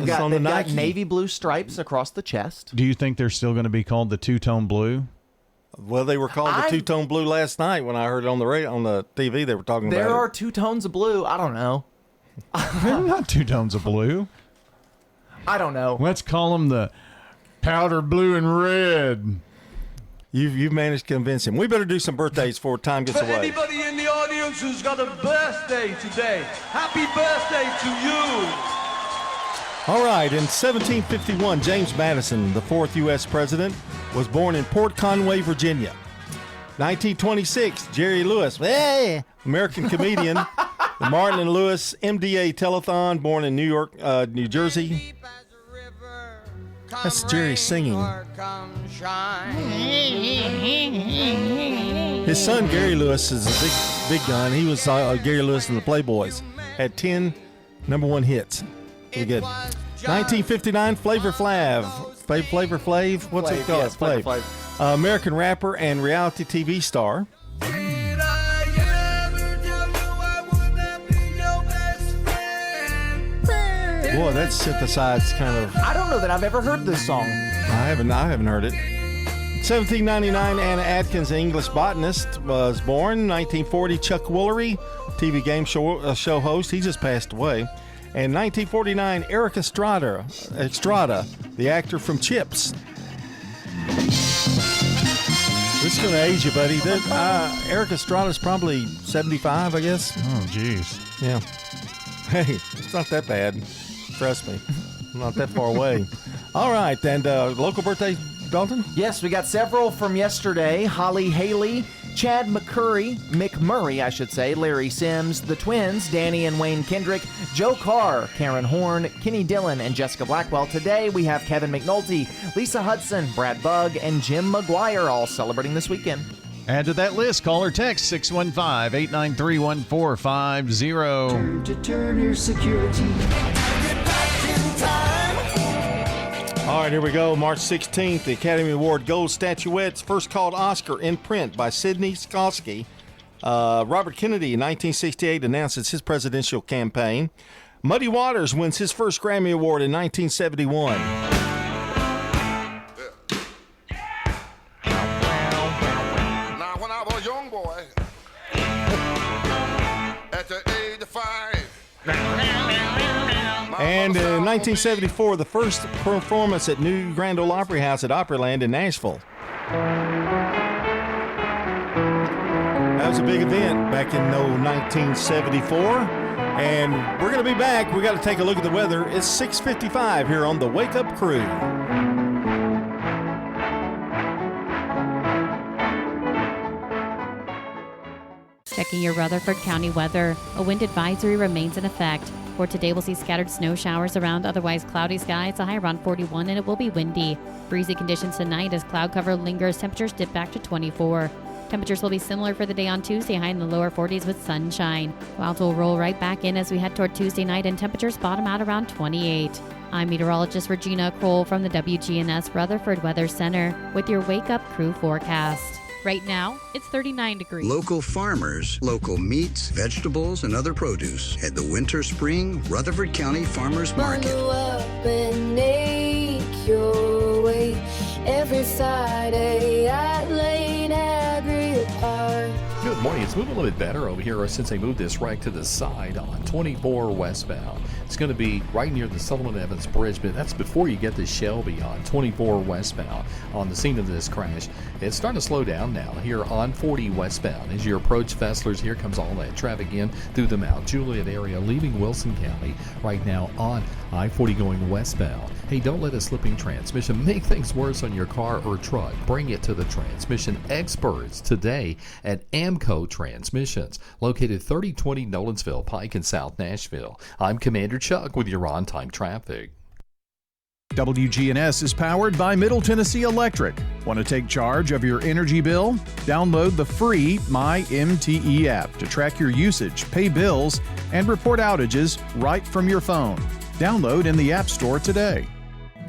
got navy blue stripes across the chest. Do you think they're still going to be called the two-tone blue? Well, they were called the two-tone blue last night when I heard it on the radio, on the TV. They were talking about it. There are two tones of blue. I don't know. They're not two tones of blue. I don't know. Let's call them the powder blue and red. You've managed to convince him. We better do some birthdays before time gets away. Anybody in the audience who's got a birthday today, happy birthday to you. All right, in 1751, James Madison, the 4th U.S. president, was born in Port Conway, Virginia. 1926, Jerry Lewis, American comedian, the Martin and Lewis MDA Telethon, born in New York, New Jersey. That's Jerry singing. His son, Gary Lewis, is a big gun. He was Gary Lewis and the Playboys. Had 10 #1 hits. Pretty good. 1959, Flavor Flav. Flavor Flav? What's it called? Yes, Flavor Flav. American rapper and reality TV star. Boy, that synthesized kind of. I don't know that I've ever heard this song. I haven't heard it. 1799, Anna Atkins, an English botanist, was born. 1940, Chuck Woolery, TV game show host. He just passed away. And 1949, Eric Estrada, the actor from Chips. This is going to age you, buddy. Eric Estrada's probably 75, I guess. Oh, jeez. Yeah. Hey, it's not that bad. Trust me. Not that far away. All right, and local birthday, Dalton? Yes, we got several from yesterday. Holly Haley, Chad McMurray, I should say, Larry Sims, the twins, Danny and Wayne Kendrick, Joe Carr, Karen Horn, Kenny Dillon, and Jessica Blackwell. Today we have Kevin McNulty, Lisa Hudson, Brad Bugg, and Jim McGuire all celebrating this weekend. Add to that list, call or text 615-893-1450. Turn to Turner Security. All right, here we go. March 16th, the Academy Award Gold Statuettes, first called Oscar in print by Sidney Skolsky. Robert Kennedy in 1968 announces his presidential campaign. Muddy Waters wins his first Grammy Award in 1971. Now, when I was a young boy, at the age of 5, and in 1974, the first performance at New Grand Ole Opry House at Opryland in Nashville. That was a big event back in 1974. And we're going to be back. We got to take a look at the weather. It's 6:55 here on the Wake Up Crew. Checking your Rutherford County weather. A wind advisory remains in effect. For today, we'll see scattered snow showers around otherwise cloudy skies, a high around 41, and it will be windy. Breezy conditions tonight as cloud cover lingers. Temperatures dip back to 24. Temperatures will be similar for the day on Tuesday, high in the lower 40s with sunshine. Clouds will roll right back in as we head toward Tuesday night, and temperatures bottom out around 28. I'm meteorologist Regina Kroll from the WGNS Rutherford Weather Center with your Wake Up Crew forecast. Right now, it's 39 degrees. Local farmers, local meats, vegetables, and other produce at the Winter Spring Rutherford County Farmers Market. Bundle up and make your way every Friday at Lane Agri Park. Good morning. It's moving a little bit better over here since they moved this right to the side on 24 westbound. It's going to be right near the Sullivan Evans Bridge, but that's before you get to Shelby on 24 westbound on the scene of this crash. It's starting to slow down now here on 40 westbound. As you approach Fessler's, here comes all that traffic in through the Mount Juliet area, leaving Wilson County right now on I-40 going westbound. Hey, don't let a slipping transmission make things worse on your car or truck. Bring it to the transmission experts today at Amco Transmissions, located 3020 Nolensville Pike in South Nashville. I'm Commander Chuck with your on-time traffic. WGNS is powered by Middle Tennessee Electric. Want to take charge of your energy bill? Download the free MyMTE app to track your usage, pay bills, and report outages right from your phone. Download in the App Store today.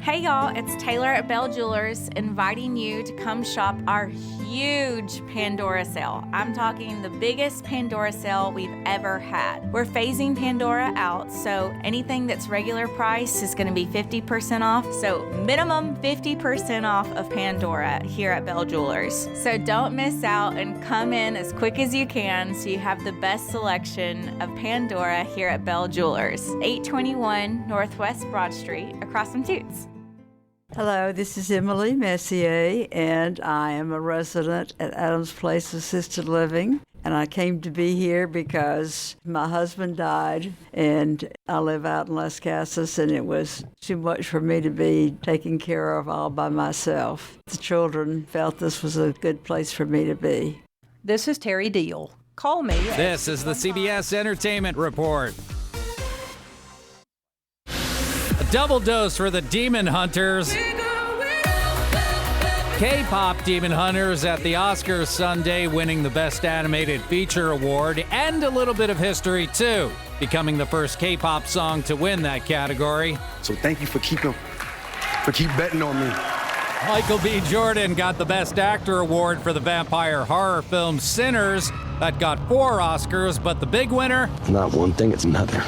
Hey y'all, it's Taylor at Bell Jewelers inviting you to come shop our huge Pandora sale. I'm talking the biggest Pandora sale we've ever had. We're phasing Pandora out, so anything that's regular price is going to be 50% off. So minimum 50% off of Pandora here at Bell Jewelers. So don't miss out and come in as quick as you can so you have the best selection of Pandora here at Bell Jewelers, 821 Northwest Broad Street, across from Toots. Hello, this is Emily Messier, and I am a resident at Adams Place Assisted Living. And I came to be here because my husband died, and I live out in Las Casas, and it was too much for me to be taken care of all by myself. The children felt this was a good place for me to be. This is Terry Deal. Call me. This is the CBS Entertainment Report. Double dose for the Demon Hunters. K-pop Demon Hunters at the Oscars Sunday, winning the Best Animated Feature Award, and a little bit of history, too, becoming the first K-pop song to win that category. So thank you for keep betting on me. Michael B. Jordan got the Best Actor Award for the vampire horror film Sinners. That got 4 Oscars, but the big winner? Not one thing, it's another.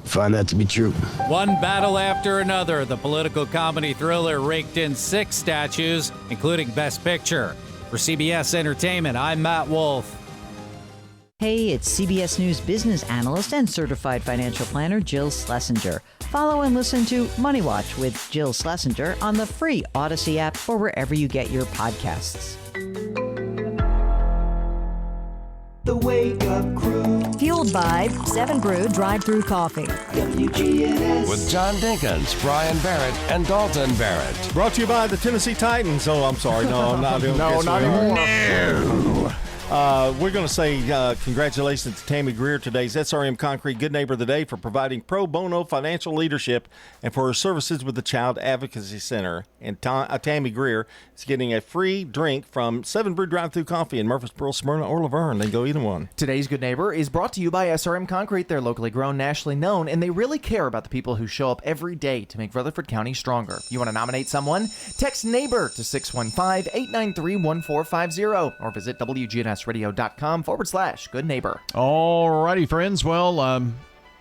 Find that to be true. One battle after another, the political comedy thriller raked in 6 statues, including Best Picture. For CBS Entertainment, I'm Matt Wolf. Hey, it's CBS News business analyst and certified financial planner Jill Schlesinger. Follow and listen to Money Watch with Jill Schlesinger on the free Odyssey app or wherever you get your podcasts. The Wake Up Crew. Fueled by 7 Brew Drive-Thru Coffee. WGNS. With John Dinkins, Brian Barrett, and Dalton Barrett. Brought to you by the Tennessee Titans. Oh, I'm sorry. No, I'm not doing No, not anymore. No. We're going to say congratulations to Tammy Greer, today's SRM Concrete Good Neighbor of the Day, for providing pro bono financial leadership and for her services with the Child Advocacy Center. And Tammy Greer is getting a free drink from 7 Brew Drive-Thru Coffee in Murfreesboro, Smyrna, or Laverne. Then go eat one. Today's Good Neighbor is brought to you by SRM Concrete. They're locally grown, nationally known, and they really care about the people who show up every day to make Rutherford County stronger. You want to nominate someone? Text NEIGHBOR to 615-893-1450 or visit WGNSradio.com/Good Neighbor. All righty, friends. Well,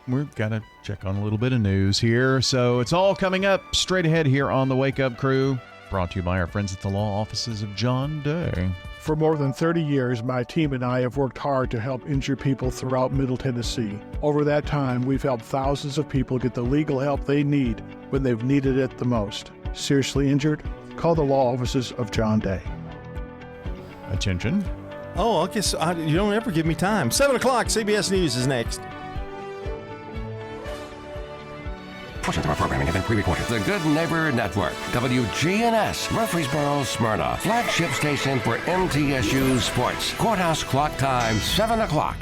we've got to check on a little bit of news here. So it's all coming up straight ahead here on the Wake Up Crew, brought to you by our friends at the law offices of John Day. For more than 30 years, my team and I have worked hard to help injured people throughout Middle Tennessee. Over that time, we've helped thousands of people get the legal help they need when they've needed it the most. Seriously injured? Call the law offices of John Day. Attention. Oh, I guess you don't ever give me time. 7 o'clock, CBS News is next. Portions of our programming have been pre-recorded. The Good Neighbor Network, WGNS, Murfreesboro, Smyrna, flagship station for MTSU Sports. Courthouse clock time, 7 o'clock.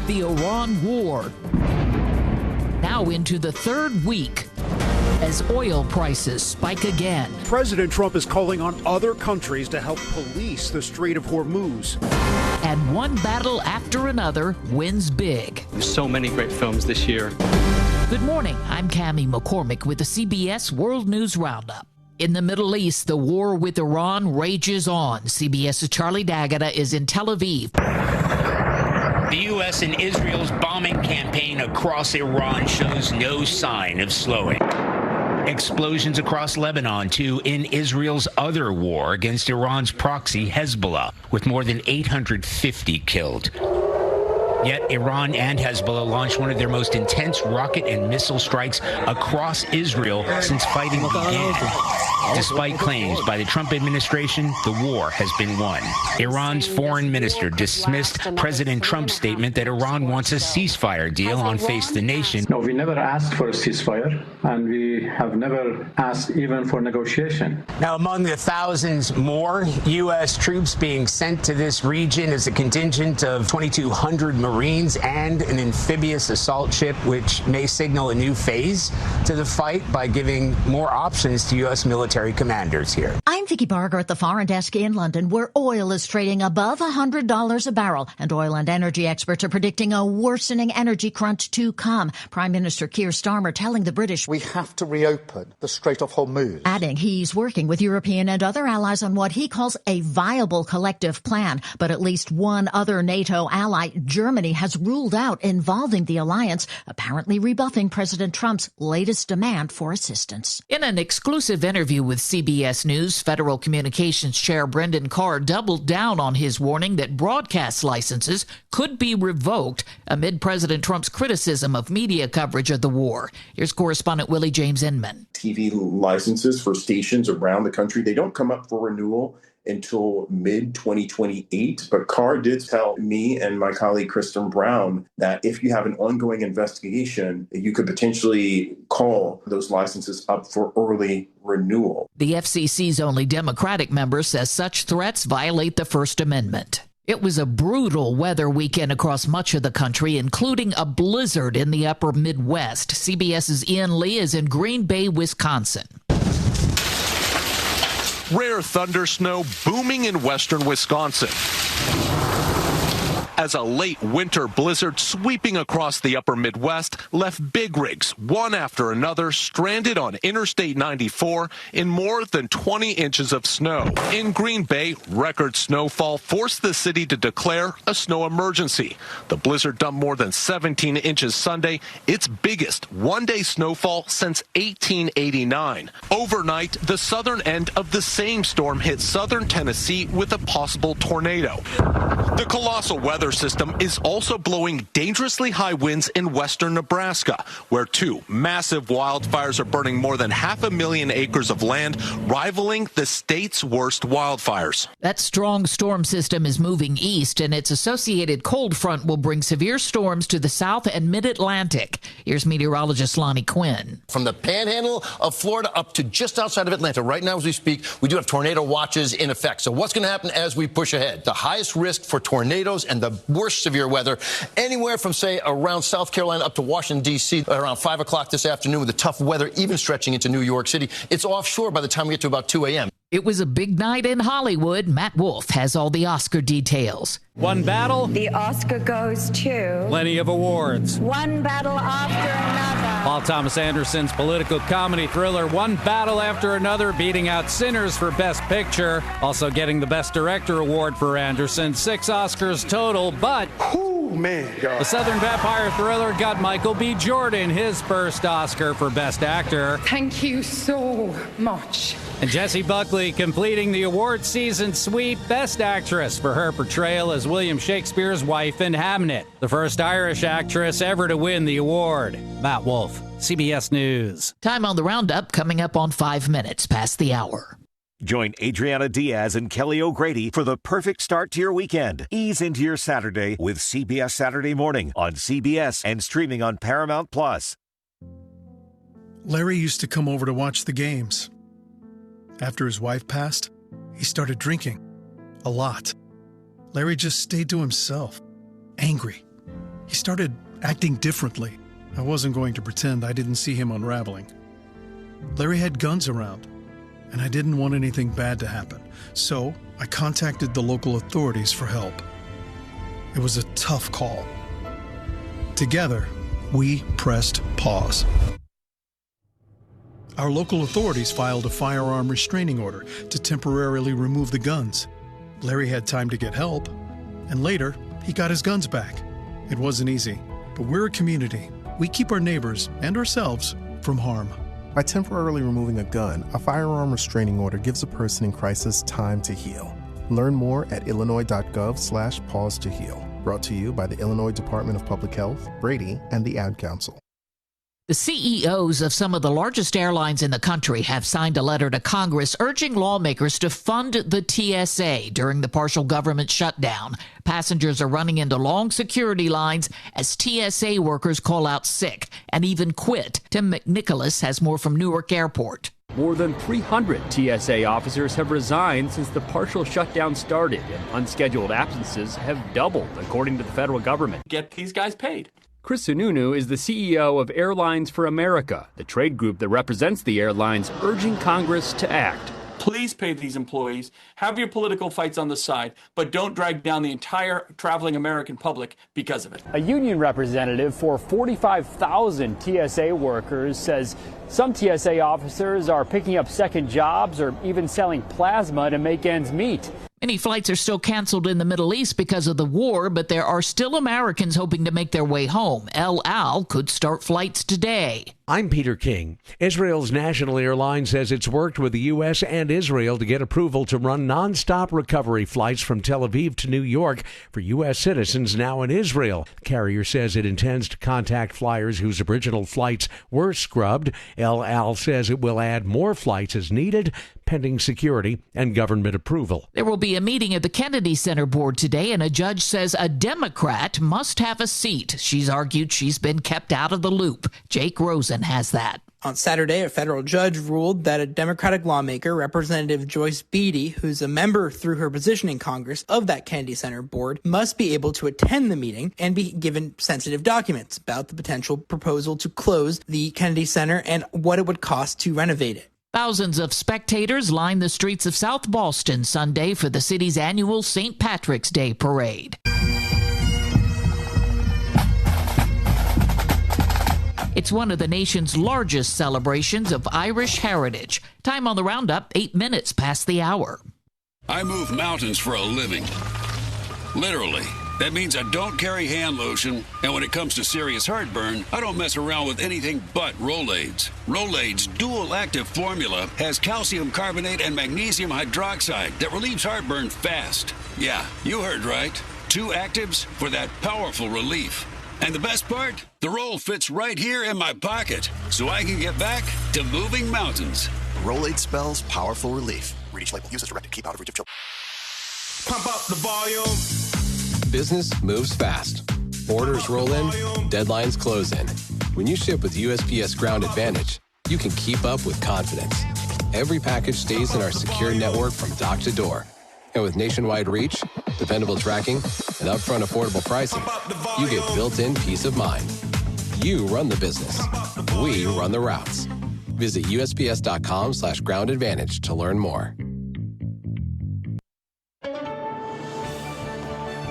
The Iran War, now into the 3rd week, as oil prices spike again. President Trump is calling on other countries to help police the Strait of Hormuz. And one battle after another wins big. So many great films this year. Good morning, I'm Cammie McCormick with the CBS World News Roundup. In the Middle East, the war with Iran rages on. CBS's Charlie D'Agata is in Tel Aviv. The U.S. and Israel's bombing campaign across Iran shows no sign of slowing. Explosions across Lebanon, too, in Israel's other war against Iran's proxy, Hezbollah, with more than 850 killed. Yet Iran and Hezbollah launched one of their most intense rocket and missile strikes across Israel since fighting began. Despite claims by the Trump administration, the war has been won. Iran's foreign minister dismissed President Trump's statement that Iran wants a ceasefire deal on Face the Nation. No, we never asked for a ceasefire, and we have never asked even for negotiation. Now, among the thousands more U.S. troops being sent to this region is a contingent of 2,200 Marines and an amphibious assault ship, which may signal a new phase to the fight by giving more options to U.S. military commanders here. I'm Vicki Barger at the Foreign Desk in London, where oil is trading above $100 a barrel, and oil and energy experts are predicting a worsening energy crunch to come. Prime Minister Keir Starmer telling the British, "We have to reopen the Strait of Hormuz," adding he's working with European and other allies on what he calls a viable collective plan. But at least one other NATO ally, Germany, has ruled out involving the alliance, apparently rebuffing President Trump's latest demand for assistance. In an exclusive interview with CBS News, Federal Communications Chair Brendan Carr doubled down on his warning that broadcast licenses could be revoked amid President Trump's criticism of media coverage of the war. Here's correspondent Willie James Inman. TV licenses for stations around the country, they don't come up for renewal until mid-2028. But Carr did tell me and my colleague Kristen Brown that if you have an ongoing investigation, you could potentially call those licenses up for early renewal. The FCC's only Democratic member says such threats violate the First Amendment. It was a brutal weather weekend across much of the country, including a blizzard in the upper Midwest. CBS's Ian Lee is in Green Bay, Wisconsin. Rare thunder snow booming in western Wisconsin as a late winter blizzard sweeping across the upper Midwest left big rigs, one after another, stranded on Interstate 94 in more than 20 inches of snow. In Green Bay, record snowfall forced the city to declare a snow emergency. The blizzard dumped more than 17 inches Sunday, its biggest one-day snowfall since 1889. Overnight, the southern end of the same storm hit southern Tennessee with a possible tornado. The colossal weather system is also blowing dangerously high winds in western Nebraska, where two massive wildfires are burning more than 500,000 acres of land, rivaling the state's worst wildfires. That strong storm system is moving east, and its associated cold front will bring severe storms to the south and mid-Atlantic. Here's meteorologist Lonnie Quinn. From the panhandle of Florida up to just outside of Atlanta, right now as we speak, we do have tornado watches in effect. So what's going to happen as we push ahead? The highest risk for tornadoes and the worst severe weather anywhere from, say, around South Carolina up to Washington, D.C. around 5 o'clock this afternoon, with the tough weather even stretching into New York City. It's offshore by the time we get to about 2 a.m. It was a big night in Hollywood. Matt Wolf has all the Oscar details. One battle. The Oscar goes to. Plenty of awards. One battle after another. Paul Thomas Anderson's political comedy thriller One Battle After Another, beating out Sinners for Best Picture. Also getting the Best Director award for Anderson. 6 Oscars total, but... The Southern vampire thriller got Michael B. Jordan his first Oscar for Best Actor. Thank you so much. And Jessie Buckley completing the award season sweep, Best Actress for her portrayal as William Shakespeare's wife in Hamnet, the first Irish actress ever to win the award. Matt Wolf, CBS News. Time on the Roundup coming up on 5 minutes past the hour. Join Adriana Diaz and Kelly O'Grady for the perfect start to your weekend. Ease into your Saturday with CBS Saturday Morning on CBS and streaming on Paramount+. Larry used to come over to watch the games. After his wife passed, he started drinking. A lot. Larry just stayed to himself. Angry. He started acting differently. I wasn't going to pretend I didn't see him unraveling. Larry had guns around, and I didn't want anything bad to happen. So I contacted the local authorities for help. It was a tough call. Together, we pressed pause. Our local authorities filed a firearm restraining order to temporarily remove the guns. Larry had time to get help, and later, he got his guns back. It wasn't easy, but we're a community. We keep our neighbors and ourselves from harm. By temporarily removing a gun, a firearm restraining order gives a person in crisis time to heal. Learn more at illinois.gov/pause to heal. Brought to you by the Illinois Department of Public Health, Brady, and the Ad Council. The CEOs of some of the largest airlines in the country have signed a letter to Congress urging lawmakers to fund the TSA during the partial government shutdown. Passengers are running into long security lines as TSA workers call out sick and even quit. Tim McNicholas has more from Newark Airport. More than 300 TSA officers have resigned since the partial shutdown started, and unscheduled absences have doubled, according to the federal government. Get these guys paid. Chris Sununu is the CEO of Airlines for America, the trade group that represents the airlines, urging Congress to act. Please pay these employees. Have your political fights on the side, but don't drag down the entire traveling American public because of it. A union representative for 45,000 TSA workers says some TSA officers are picking up second jobs or even selling plasma to make ends meet. Many flights are still canceled in the Middle East because of the war, but there are still Americans hoping to make their way home. El Al could start flights today. I'm Peter King. Israel's national airline says it's worked with the U.S. and Israel to get approval to run nonstop recovery flights from Tel Aviv to New York for U.S. citizens now in Israel. The carrier says it intends to contact flyers whose original flights were scrubbed. El Al says it will add more flights as needed, pending security and government approval. There will be a meeting at the Kennedy Center board today, and a judge says a Democrat must have a seat. She's argued she's been kept out of the loop. Jake Rosen has that. On Saturday, a federal judge ruled that a Democratic lawmaker, Representative Joyce Beatty, who's a member through her position in Congress of that Kennedy Center board, must be able to attend the meeting and be given sensitive documents about the potential proposal to close the Kennedy Center and what it would cost to renovate it. Thousands of spectators lined the streets of South Boston Sunday for the city's annual St. Patrick's Day parade. It's one of the nation's largest celebrations of Irish heritage. Time on the roundup, 8 minutes past the hour. I move mountains for a living. Literally. That means I don't carry hand lotion, and when it comes to serious heartburn, I don't mess around with anything but Rolaids. Rolaids' dual-active formula has calcium carbonate and magnesium hydroxide that relieves heartburn fast. Yeah, you heard right. 2 actives for that powerful relief. And the best part? The roll fits right here in my pocket, so I can get back to moving mountains. Rolaid spells powerful relief. Read each label. Use as directed. Keep out of reach of children. Pump up the volume. Business moves fast. Orders roll in, deadlines close in. When you ship with USPS Ground Advantage, you can keep up with confidence. Every package stays in our secure network from dock to door. And with nationwide reach, dependable tracking, and upfront affordable pricing, you get built-in peace of mind. You run the business. We run the routes. Visit USPS.com/Ground Advantage to learn more.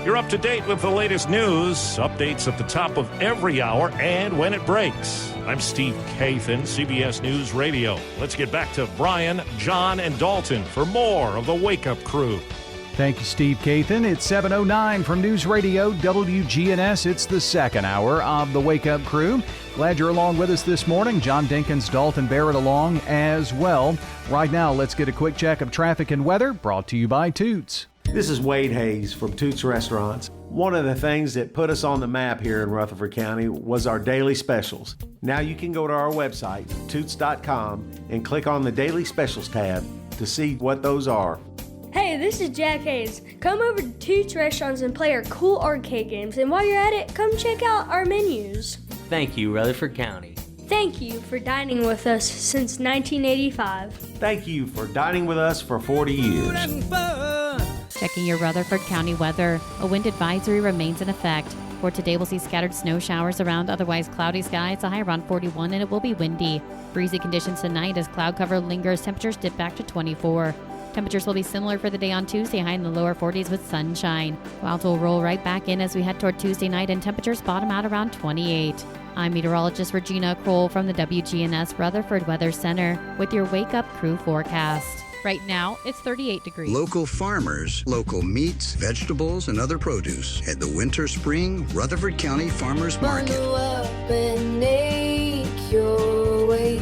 You're up to date with the latest news, updates at the top of every hour and when it breaks. I'm Steve Kathan, CBS News Radio. Let's get back to Brian, John, and Dalton for more of the Wake Up Crew. Thank you, Steve Kathan. It's 7:09 from News Radio WGNS. It's the second hour of the Wake Up Crew. Glad you're along with us this morning. John Dinkins, Dalton Barrett along as well. Right now, let's get a quick check of traffic and weather brought to you by Toots. This is Wade Hayes from Toots Restaurants. One of the things that put us on the map here in Rutherford County was our daily specials. Now you can go to our website, toots.com, and click on the Daily Specials tab to see what those are. Hey, this is Jack Hayes. Come over to Toots Restaurants and play our cool arcade games. And while you're at it, come check out our menus. Thank you, Rutherford County. Thank you for dining with us since 1985. Thank you for dining with us for 40 years. Checking your Rutherford County weather. A wind advisory remains in effect. For today, we'll see scattered snow showers around otherwise cloudy skies, a high around 41, and it will be windy. Breezy conditions tonight as cloud cover lingers. Temperatures dip back to 24. Temperatures will be similar for the day on Tuesday, high in the lower 40s with sunshine. Clouds will roll right back in as we head toward Tuesday night, and temperatures bottom out around 28. I'm meteorologist Regina Kroll from the WGNS Rutherford Weather Center with your Wake Up Crew forecast. Right now, it's 38 degrees. Local farmers, local meats, vegetables, and other produce at the Winter Spring Rutherford County Farmers Market. Bundle up and make your way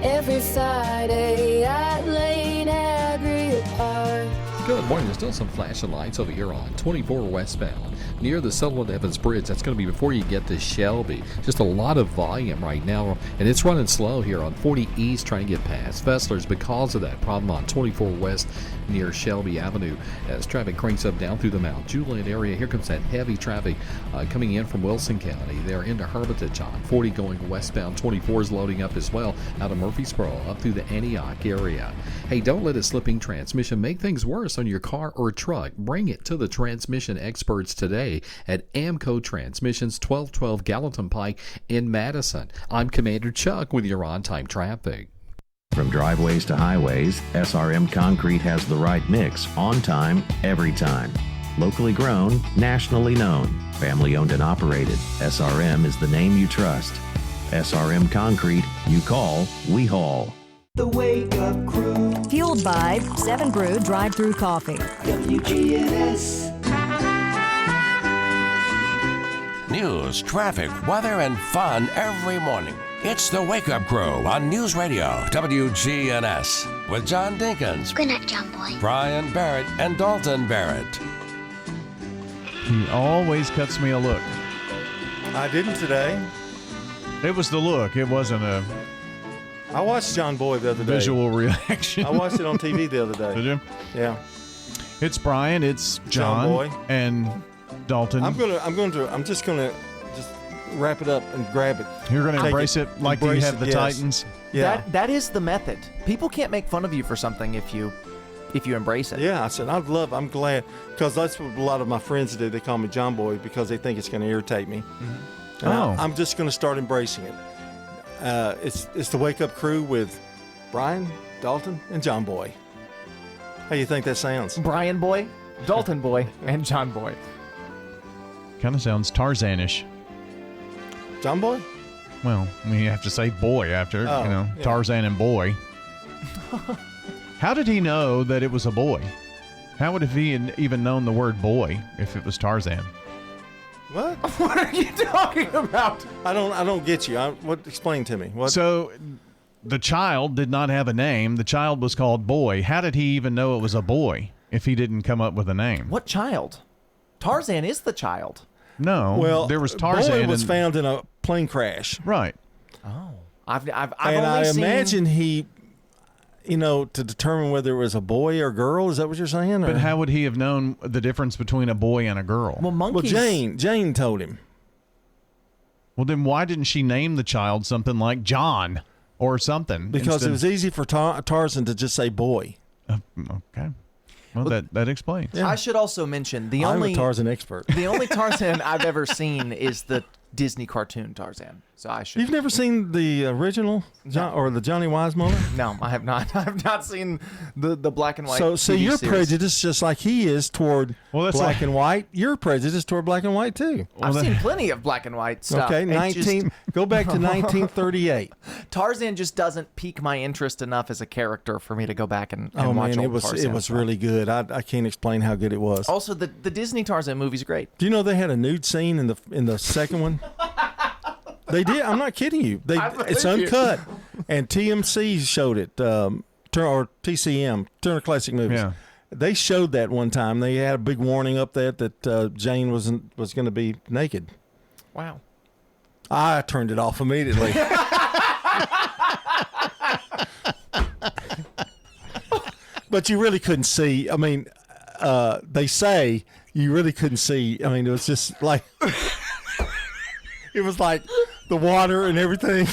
every Friday at Lane Agri Park. Good morning. There's still some flashing lights over here on 24 westbound near the Sutherland Evans Bridge. That's going to be before you get to Shelby. Just a lot of volume right now, and it's running slow here on 40 East trying to get past Fessler's because of that problem on 24 West near Shelby Avenue as traffic cranks up down through the Mount Juliet area. Here comes that heavy traffic coming in from Wilson County. They're into Hermitage on 40 going westbound. 24 is loading up as well out of Murfreesboro up through the Antioch area. Hey, don't let a slipping transmission make things worse on your car or truck. Bring it to the transmission experts today at Amco Transmissions, 1212 Gallatin Pike in Madison. I'm Commander Chuck with your on-time traffic. From driveways to highways, SRM Concrete has the right mix, on time, every time. Locally grown, nationally known, family owned and operated. SRM is the name you trust. SRM Concrete, you call, we haul. The Wake Up Crew. Fueled by 7 Brew Drive-Thru Coffee. WGNS. News, traffic, weather, and fun every morning. It's the Wake Up Crew on News Radio WGNS with John Dinkins. Good night, John Boy. Brian Barrett and Dalton Barrett. He always cuts me a look. I didn't today. It was the look. It wasn't a... I watched John Boy the other day. Visual reaction. I watched it on TV the other day. Did you? Yeah. It's Brian. It's John Boy and Dalton. I'm just gonna wrap it up and grab it. You're gonna embrace it like you have the Titans. Yeah. That is the method. People can't make fun of you for something if you embrace it. Yeah, I said I'm glad, because that's what a lot of my friends do. They call me John Boy because they think it's going to irritate me. Mm-hmm. And I'm just going to start embracing it. It's the Wake Up Crew with Brian, Dalton, and John Boy. How do you think that sounds? Brian Boy, Dalton Boy, and John Boy. Kind of sounds Tarzanish. John Boy? Well, I mean, you have to say boy after, yeah. Tarzan and boy. How did he know that it was a boy? How would he even known the word boy if it was Tarzan? What? What are you talking about? I don't get you. Explain to me. What? So, the child did not have a name. The child was called Boy. How did he even know it was a boy if he didn't come up with a name? What child? Tarzan is the child. No. Well, there was Tarzan. Boy was found in a plane crash. Right. Oh. I've and only seen... imagine he, to determine whether it was a boy or girl. Is that what you're saying? But how would he have known the difference between a boy and a girl? Well, monkeys... Well, Jane told him. Well, then why didn't she name the child something like John or something? Because it was easy for Tarzan to just say boy. Okay. Well, that explains. Yeah. I should also mention I'm a Tarzan expert. The only Tarzan I've ever seen is the Disney cartoon Tarzan. So I should. You've never seen the original or the Johnny Wise movie? No, I have not. I've not seen the black and white. So TV you're series. prejudiced just like he is toward black and white. You're prejudiced toward black and white too. I've seen plenty of black and white stuff. Okay, go back to 1938. Tarzan just doesn't pique my interest enough as a character for me to go back and watch old Tarzan. It was really good. I can't explain how good it was. Also, the Disney Tarzan movie's great. Do you know they had a nude scene in the second one? They did. I'm not kidding you. It's uncut, and TMC showed it, or TCM, Turner Classic Movies. Yeah. They showed that one time. They had a big warning up there that Jane was going to be naked. Wow. I turned it off immediately. But you really couldn't see. I mean, they say you really couldn't see. I mean, it was just like it was like the water and everything.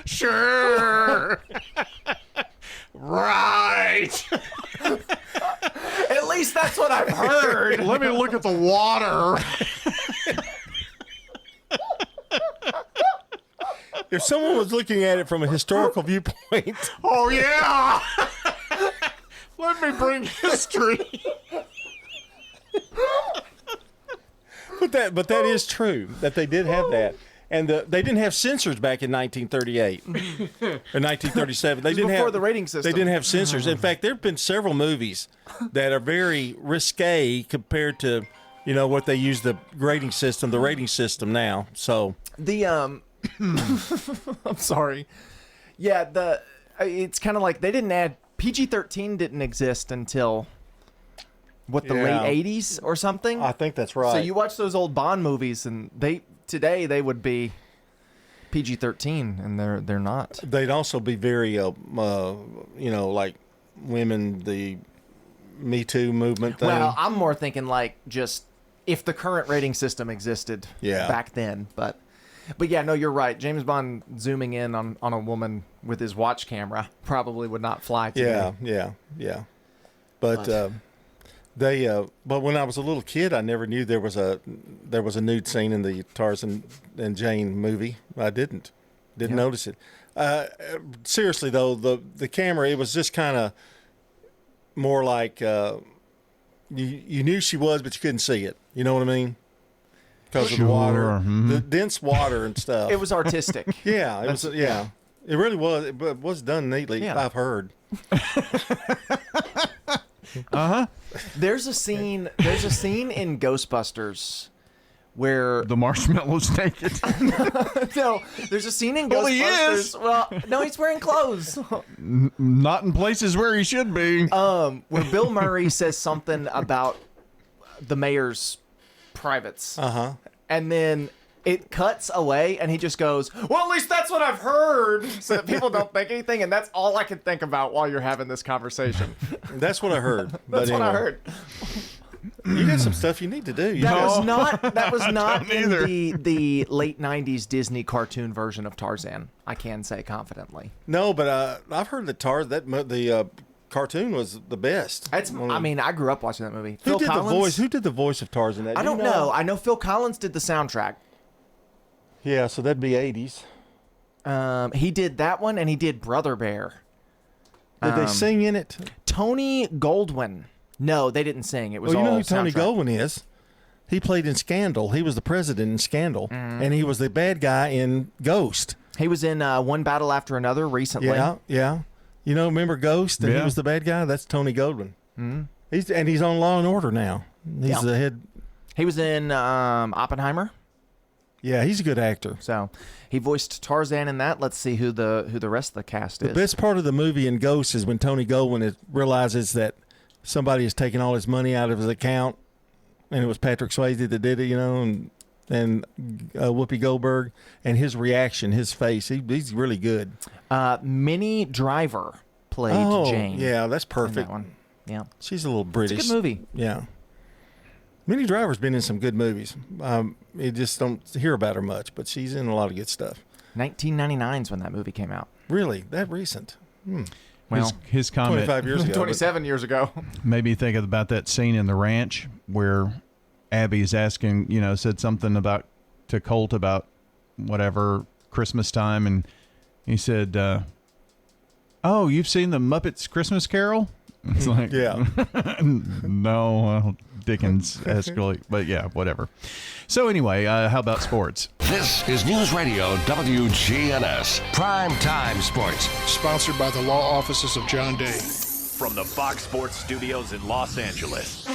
Sure. Right. At least that's what I've heard. Let me look at the water. If someone was looking at it from a historical viewpoint. Oh, yeah. Let me bring history. But that is true, that they did have that. And they didn't have censors back in 1938 or 1937. They didn't before have the rating system. They didn't have censors. In fact, there have been several movies that are very risque compared to, what they use the rating system now. So the I'm sorry. Yeah, it's kind of like they didn't add PG-13 didn't exist until the late 80s or something. I think that's right. So you watch those old Bond movies, and today they would be PG-13, and they're not. They'd also be very, like women, the Me Too movement thing. Well, I'm more thinking like just if the current rating system existed back then. But yeah, no, you're right. James Bond zooming in on a woman with his watch camera probably would not fly today. Yeah. But but when I was a little kid, I never knew there was a nude scene in the Tarzan and Jane movie. I didn't notice it. Seriously though, the camera, it was just kind of more like you knew she was, but you couldn't see it. You know what I mean? Because of the water, the dense water and stuff. It was artistic. Yeah, it was. Yeah, it really was. It was done neatly. Yeah. I've heard. There's a scene in Ghostbusters where the marshmallow's naked. No, there's a scene in Ghostbusters. Well, he is. Well, no, he's wearing clothes. Not in places where he should be. Where Bill Murray says something about the mayor's privates. And then it cuts away, and he just goes, well, at least that's what I've heard, so that people don't think anything, and that's all I can think about while you're having this conversation. That's what I heard. That's what I heard. You got some stuff you need to do. That was not in the late 90s Disney cartoon version of Tarzan, I can say confidently. No, but I've heard that the cartoon was the best. I grew up watching that movie. Who did the voice of Tarzan? I don't know. I know Phil Collins did the soundtrack. Yeah, so that'd be 80s. He did that one, and he did Brother Bear. Did they sing in it? Tony Goldwyn. No, they didn't sing. It was all you know who Tony soundtrack. Goldwyn is? He played in Scandal. He was the president in Scandal, and he was the bad guy in Ghost. He was in One Battle After Another recently. Yeah. Remember Ghost? And he was the bad guy? That's Tony Goldwyn. He's on Law and Order now. He's the head. He was in Oppenheimer. Yeah, he's a good actor. So he voiced Tarzan in that. Let's see who the rest of the cast is. The best part of the movie in Ghost is when Tony Goldwyn realizes that somebody has taken all his money out of his account, and it was Patrick Swayze that did it, and Whoopi Goldberg, and his reaction, his face, he's really good. Minnie Driver played Jane. Yeah, that's perfect. That one. Yeah, she's a little British. It's a good movie. Yeah. Minnie Driver's been in some good movies. You just don't hear about her much, but she's in a lot of good stuff. 1999 is when that movie came out. Really? That recent? Well, his comment 25 years ago. 27 years ago. Made me think about that scene in the ranch where Abby is asking, said something to Colt about whatever Christmas time, and he said, "Oh, you've seen the Muppets Christmas Carol?" It's like, yeah, no, Dickens escalate, but yeah, whatever. So anyway, how about sports? This is News Radio WGNS Prime Time Sports, sponsored by the law offices of John Day. From the Fox Sports Studios in Los Angeles,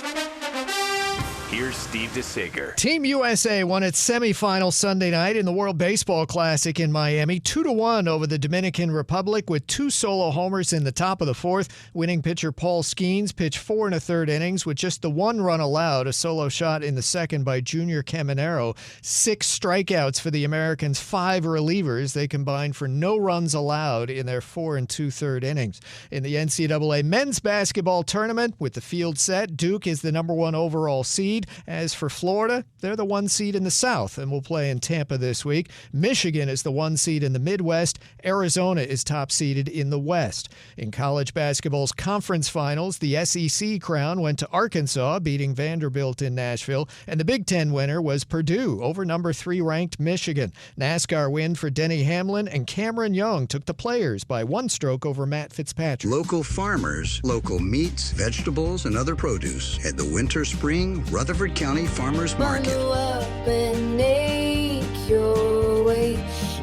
here's Steve DeSager. Team USA won its semifinal Sunday night in the World Baseball Classic in Miami, 2-1 over the Dominican Republic with 2 solo homers in the top of the fourth. Winning pitcher Paul Skeens pitched 4 1/3 innings with just the 1 run allowed, a solo shot in the second by Junior Caminero. 6 strikeouts for the Americans, 5 relievers. They combined for no runs allowed in their 4 2/3 innings. In the NCAA men's basketball tournament, with the field set, Duke is the number 1 overall seed. As for Florida, they're the 1 seed in the South and will play in Tampa this week. Michigan is the 1 seed in the Midwest. Arizona is top seeded in the West. In college basketball's conference finals, the SEC crown went to Arkansas, beating Vanderbilt in Nashville, and the Big Ten winner was Purdue over number 3 ranked Michigan. NASCAR win for Denny Hamlin, and Cameron Young took the Players by 1 stroke over Matt Fitzpatrick. Local farmers, local meats, vegetables, and other produce at the Winter Spring Rutherford County Farmers Market. Bundle up and make your way.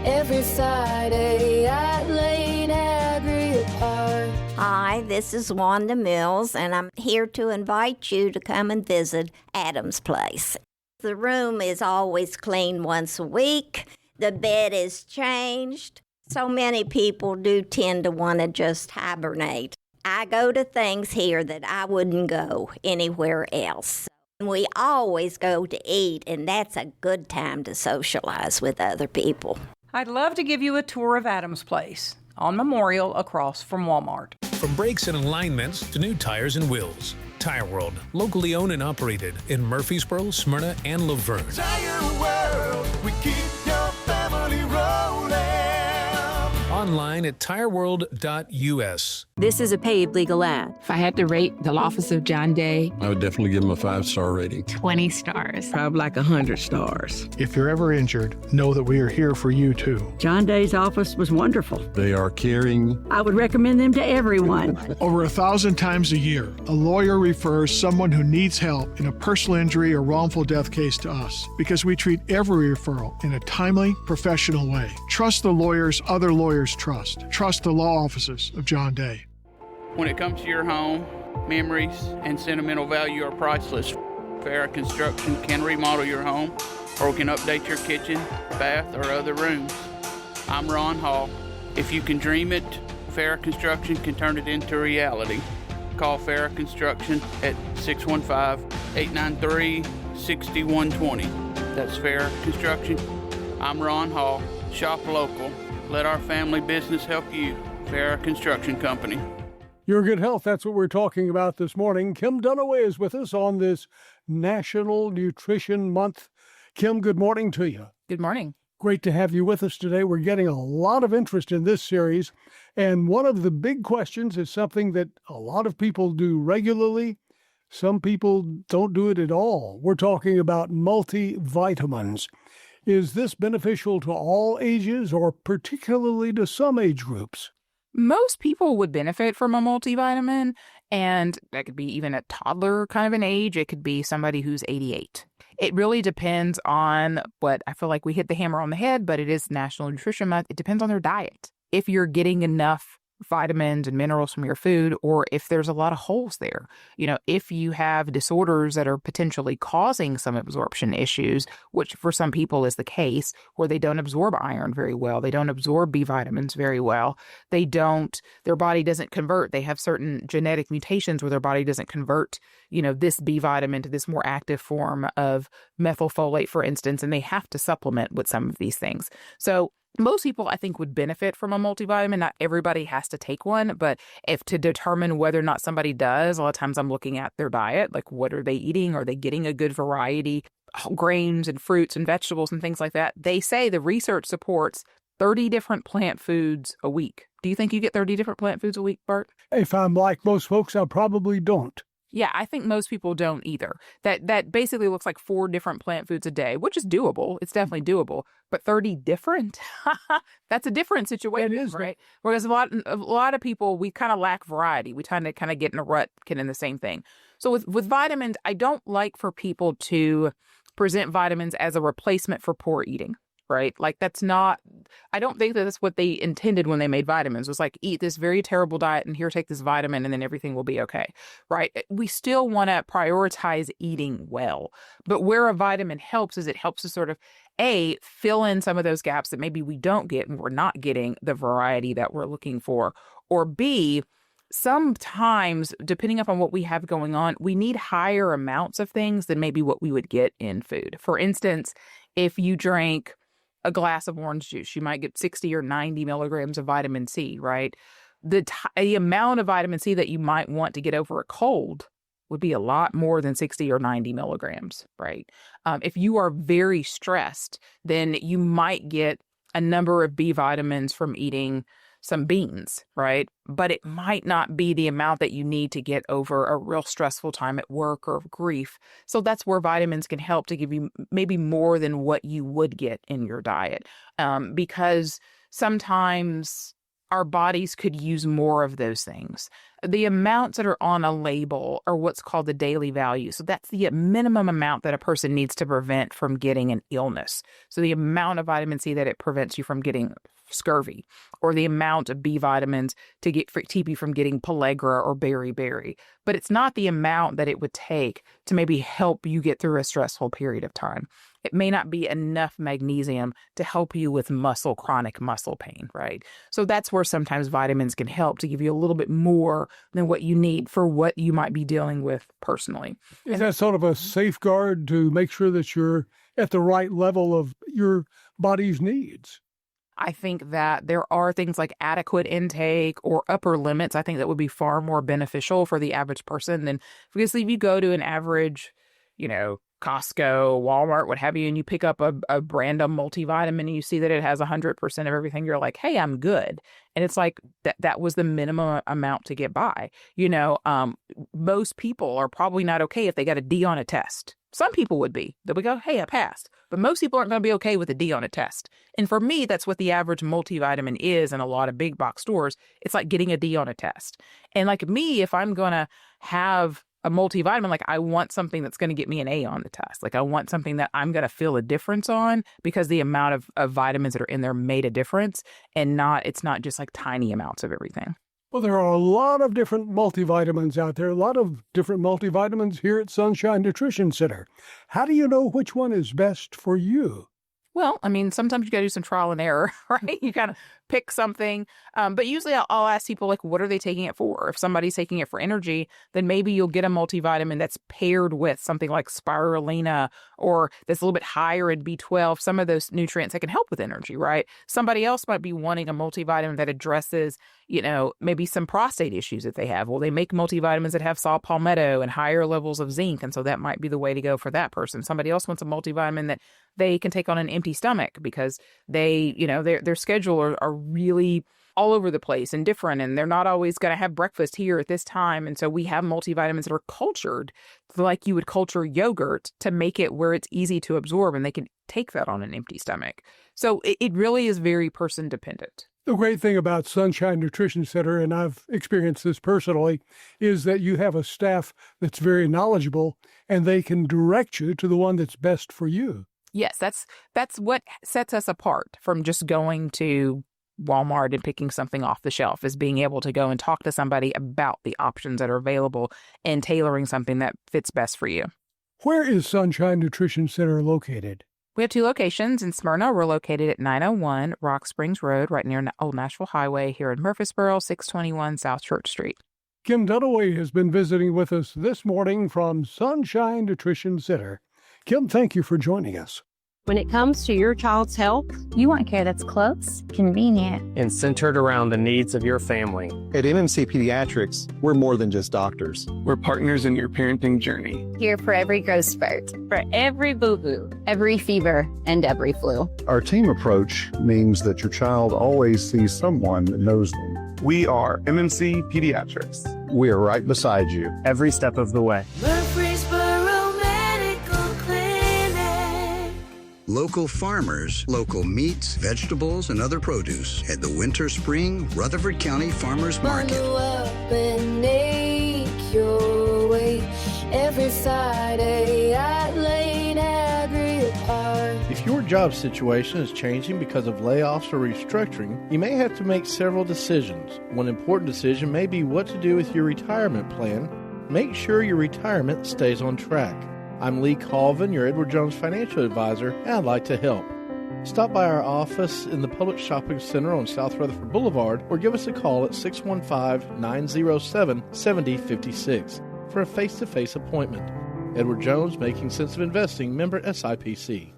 every Friday at Lane Agri Park. Hi, this is Wanda Mills, and I'm here to invite you to come and visit Adam's Place. The room is always cleaned once a week. The bed is changed. So many people do tend to want to just hibernate. I go to things here that I wouldn't go anywhere else. We always go to eat, and that's a good time to socialize with other people. I'd love to give you a tour of Adam's Place on Memorial across from Walmart. From brakes and alignments to new tires and wheels, Tire World, locally owned and operated in Murfreesboro, Smyrna, and Laverne. Tire World, we keep your family rolling. Online at tireworld.us. This is a paid legal ad. If I had to rate the office of John Day, I would definitely give him a 5-star rating. 20 stars. Probably like 100 stars. If you're ever injured, know that we are here for you too. John Day's office was wonderful. They are caring. I would recommend them to everyone. Over 1,000 times a year, a lawyer refers someone who needs help in a personal injury or wrongful death case to us because we treat every referral in a timely, professional way. Trust the lawyers other lawyers trust. Trust the law offices of John Day. When it comes to your home, memories and sentimental value are priceless. Farrah Construction can remodel your home or can update your kitchen, bath, or other rooms. I'm Ron Hall. If you can dream it, Farrah Construction can turn it into reality. Call Farrah Construction at 615-893-6120. That's Farrah Construction. I'm Ron Hall. Shop local. Let our family business help you. Farrah Construction Company. Your good health, that's what we're talking about this morning. Kim Dunaway is with us on this National Nutrition Month. Kim, good morning to you. Good morning. Great to have you with us today. We're getting a lot of interest in this series. And one of the big questions is something that a lot of people do regularly. Some people don't do it at all. We're talking about multivitamins. Is this beneficial to all ages or particularly to some age groups? Most people would benefit from a multivitamin, and that could be even a toddler kind of an age. It could be somebody who's 88. It really depends on what I feel like we hit the hammer on the head, but it is National Nutrition Month. It depends on their diet. If you're getting enough vitamins and minerals from your food, or if there's a lot of holes there. You know, if you have disorders that are potentially causing some absorption issues, which for some people is the case, where they don't absorb iron very well, they don't absorb B vitamins very well, their body doesn't convert. They have certain genetic mutations where their body doesn't convert, this B vitamin to this more active form of methylfolate, for instance, and they have to supplement with some of these things. So most people, I think, would benefit from a multivitamin. Not everybody has to take one, but if to determine whether or not somebody does, a lot of times I'm looking at their diet, like what are they eating? Are they getting a good variety of grains and fruits and vegetables and things like that? They say the research supports 30 different plant foods a week. Do you think you get 30 different plant foods a week, Bert? If I'm like most folks, I probably don't. Yeah, I think most people don't either. That basically looks like 4 different plant foods a day, which is doable. It's definitely doable. But 30 different? That's a different situation, it is, right? Whereas a lot of people, we kind of lack variety. We kind of get in a rut, getting the same thing. So with vitamins, I don't like for people to present vitamins as a replacement for poor eating. Right? Like I don't think that's what they intended when they made vitamins. It was like, eat this very terrible diet and here, take this vitamin and then everything will be okay. Right? We still want to prioritize eating well. But where a vitamin helps is it helps to sort of, A, fill in some of those gaps that maybe we don't get and we're not getting the variety that we're looking for. Or B, sometimes, depending upon what we have going on, we need higher amounts of things than maybe what we would get in food. For instance, if you drank a glass of orange juice, you might get 60 or 90 milligrams of vitamin C, right? The amount of vitamin C that you might want to get over a cold would be a lot more than 60 or 90 milligrams, right? If you are very stressed, then you might get a number of B vitamins from eating some beans, right? But it might not be the amount that you need to get over a real stressful time at work or grief. So that's where vitamins can help to give you maybe more than what you would get in your diet. Because sometimes our bodies could use more of those things. The amounts that are on a label are what's called the daily value. So that's the minimum amount that a person needs to prevent from getting an illness. So the amount of vitamin C that it prevents you from getting scurvy, or the amount of B vitamins to keep you from getting pellagra or beriberi. But it's not the amount that it would take to maybe help you get through a stressful period of time. It may not be enough magnesium to help you with chronic muscle pain, right? So that's where sometimes vitamins can help to give you a little bit more than what you need for what you might be dealing with personally. Is that sort of a safeguard to make sure that you're at the right level of your body's needs? I think that there are things like adequate intake or upper limits. I think that would be far more beneficial for the average person than, because if you go to an average, Costco, Walmart, what have you, and you pick up a random multivitamin and you see that it has 100% of everything, you're like, hey, I'm good. And it's like that was the minimum amount to get by. Most people are probably not okay if they got a D on a test. Some people would be. They would go, hey, I passed. But most people aren't going to be okay with a D on a test. And for me, that's what the average multivitamin is in a lot of big box stores. It's like getting a D on a test. And like me, if I'm going to have a multivitamin, like I want something that's going to get me an A on the test. Like I want something that I'm going to feel a difference on because the amount of vitamins that are in there made a difference, and it's not just like tiny amounts of everything. Well, there are a lot of different multivitamins out there, a lot of different multivitamins here at Sunshine Nutrition Center. How do you know which one is best for you? Well, I mean, sometimes you got to do some trial and error, right? You kind of pick something. But usually I'll ask people, like, what are they taking it for? If somebody's taking it for energy, then maybe you'll get a multivitamin that's paired with something like spirulina, or that's a little bit higher in B12, some of those nutrients that can help with energy, right? Somebody else might be wanting a multivitamin that addresses, maybe some prostate issues that they have. Well, they make multivitamins that have saw palmetto and higher levels of zinc, and so that might be the way to go for that person. Somebody else wants a multivitamin that they can take on an empty stomach because they, their schedule are really all over the place and different, and they're not always going to have breakfast here at this time. And so we have multivitamins that are cultured like you would culture yogurt to make it where it's easy to absorb, and they can take that on an empty stomach. So it really is very person dependent. The great thing about Sunshine Nutrition Center, and I've experienced this personally, is that you have a staff that's very knowledgeable, and they can direct you to the one that's best for you. Yes, that's what sets us apart from just going to Walmart and picking something off the shelf, is being able to go and talk to somebody about the options that are available and tailoring something that fits best for you. Where is Sunshine Nutrition Center located? We have 2 locations. In Smyrna, we're located at 901 Rock Springs Road, right near Old Nashville Highway. Here in Murfreesboro, 621 South Church Street. Kim Dunaway has been visiting with us this morning from Sunshine Nutrition Center. Kim, thank you for joining us. When it comes to your child's health, you want care that's close, convenient, and centered around the needs of your family. At MMC Pediatrics, we're more than just doctors. We're partners in your parenting journey. Here for every growth spurt, for every boo-boo, every fever, and every flu. Our team approach means that your child always sees someone that knows them. We are MMC Pediatrics. We are right beside you every step of the way. Local farmers, local meats, vegetables, and other produce at the Winter Spring Rutherford County Farmers Market. Bundle up and make your way every Friday at Lane Agri Park. If your job situation is changing because of layoffs or restructuring, you may have to make several decisions. One important decision may be what to do with your retirement plan. Make sure your retirement stays on track. I'm Lee Colvin, your Edward Jones financial advisor, and I'd like to help. Stop by our office in the Public Shopping Center on South Rutherford Boulevard or give us a call at 615-907-7056 for a face-to-face appointment. Edward Jones, Making Sense of Investing, member SIPC.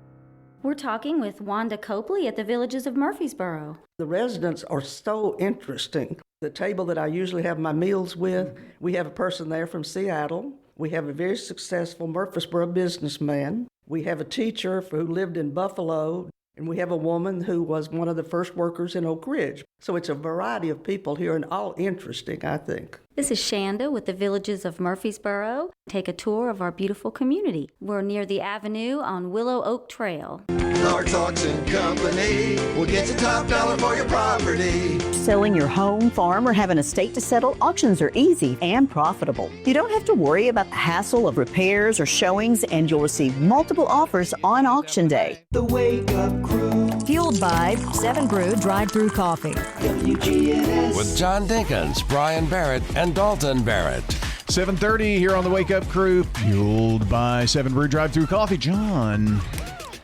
We're talking with Wanda Copley at the Villages of Murfreesboro. The residents are so interesting. The table that I usually have my meals with, we have a person there from Seattle. We have a very successful Murfreesboro businessman. We have a teacher who lived in Buffalo, and we have a woman who was one of the first workers in Oak Ridge. So it's a variety of people here, and all interesting, I think. This is Shanda with the Villages of Murfreesboro. Take a tour of our beautiful community. We're near the Avenue on Willow Oak Trail. Clark Talks and Company will get you top dollar for your property. Selling your home, farm, or have an estate to settle, auctions are easy and profitable. You don't have to worry about the hassle of repairs or showings, and you'll receive multiple offers on auction day. The Wake Up Crew. Fueled by 7 Brew Drive-Thru Coffee. WGNS. With John Dinkins, Brian Barrett, and Dalton Barrett. 7:30 here on the Wake Up Crew, fueled by 7 Brew Drive-Thru Coffee. John.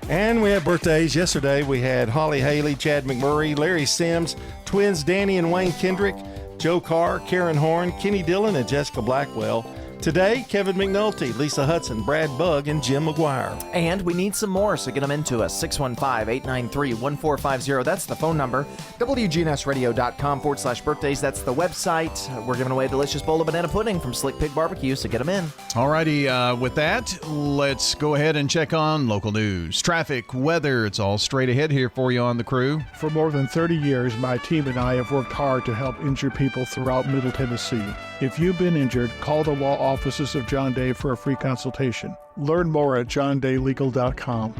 And we had birthdays. Yesterday we had Holly Haley, Chad McMurray, Larry Sims, twins Danny and Wayne Kendrick, Joe Carr, Karen Horn, Kenny Dillon, and Jessica Blackwell. Today, Kevin McNulty, Lisa Hudson, Brad Bugg, and Jim McGuire. And we need some more, so get them into us. 615-893-1450. That's the phone number. WGNSradio.com/birthdays. That's the website. We're giving away a delicious bowl of banana pudding from Slick Pig Barbecue, so get them in. Alrighty, with that, let's go ahead and check on local news. Traffic, weather, it's all straight ahead here for you on the Crew. For more than 30 years, my team and I have worked hard to help injured people throughout Middle Tennessee. If you've been injured, call the law offices of John Day for a free consultation. Learn more at johndaylegal.com.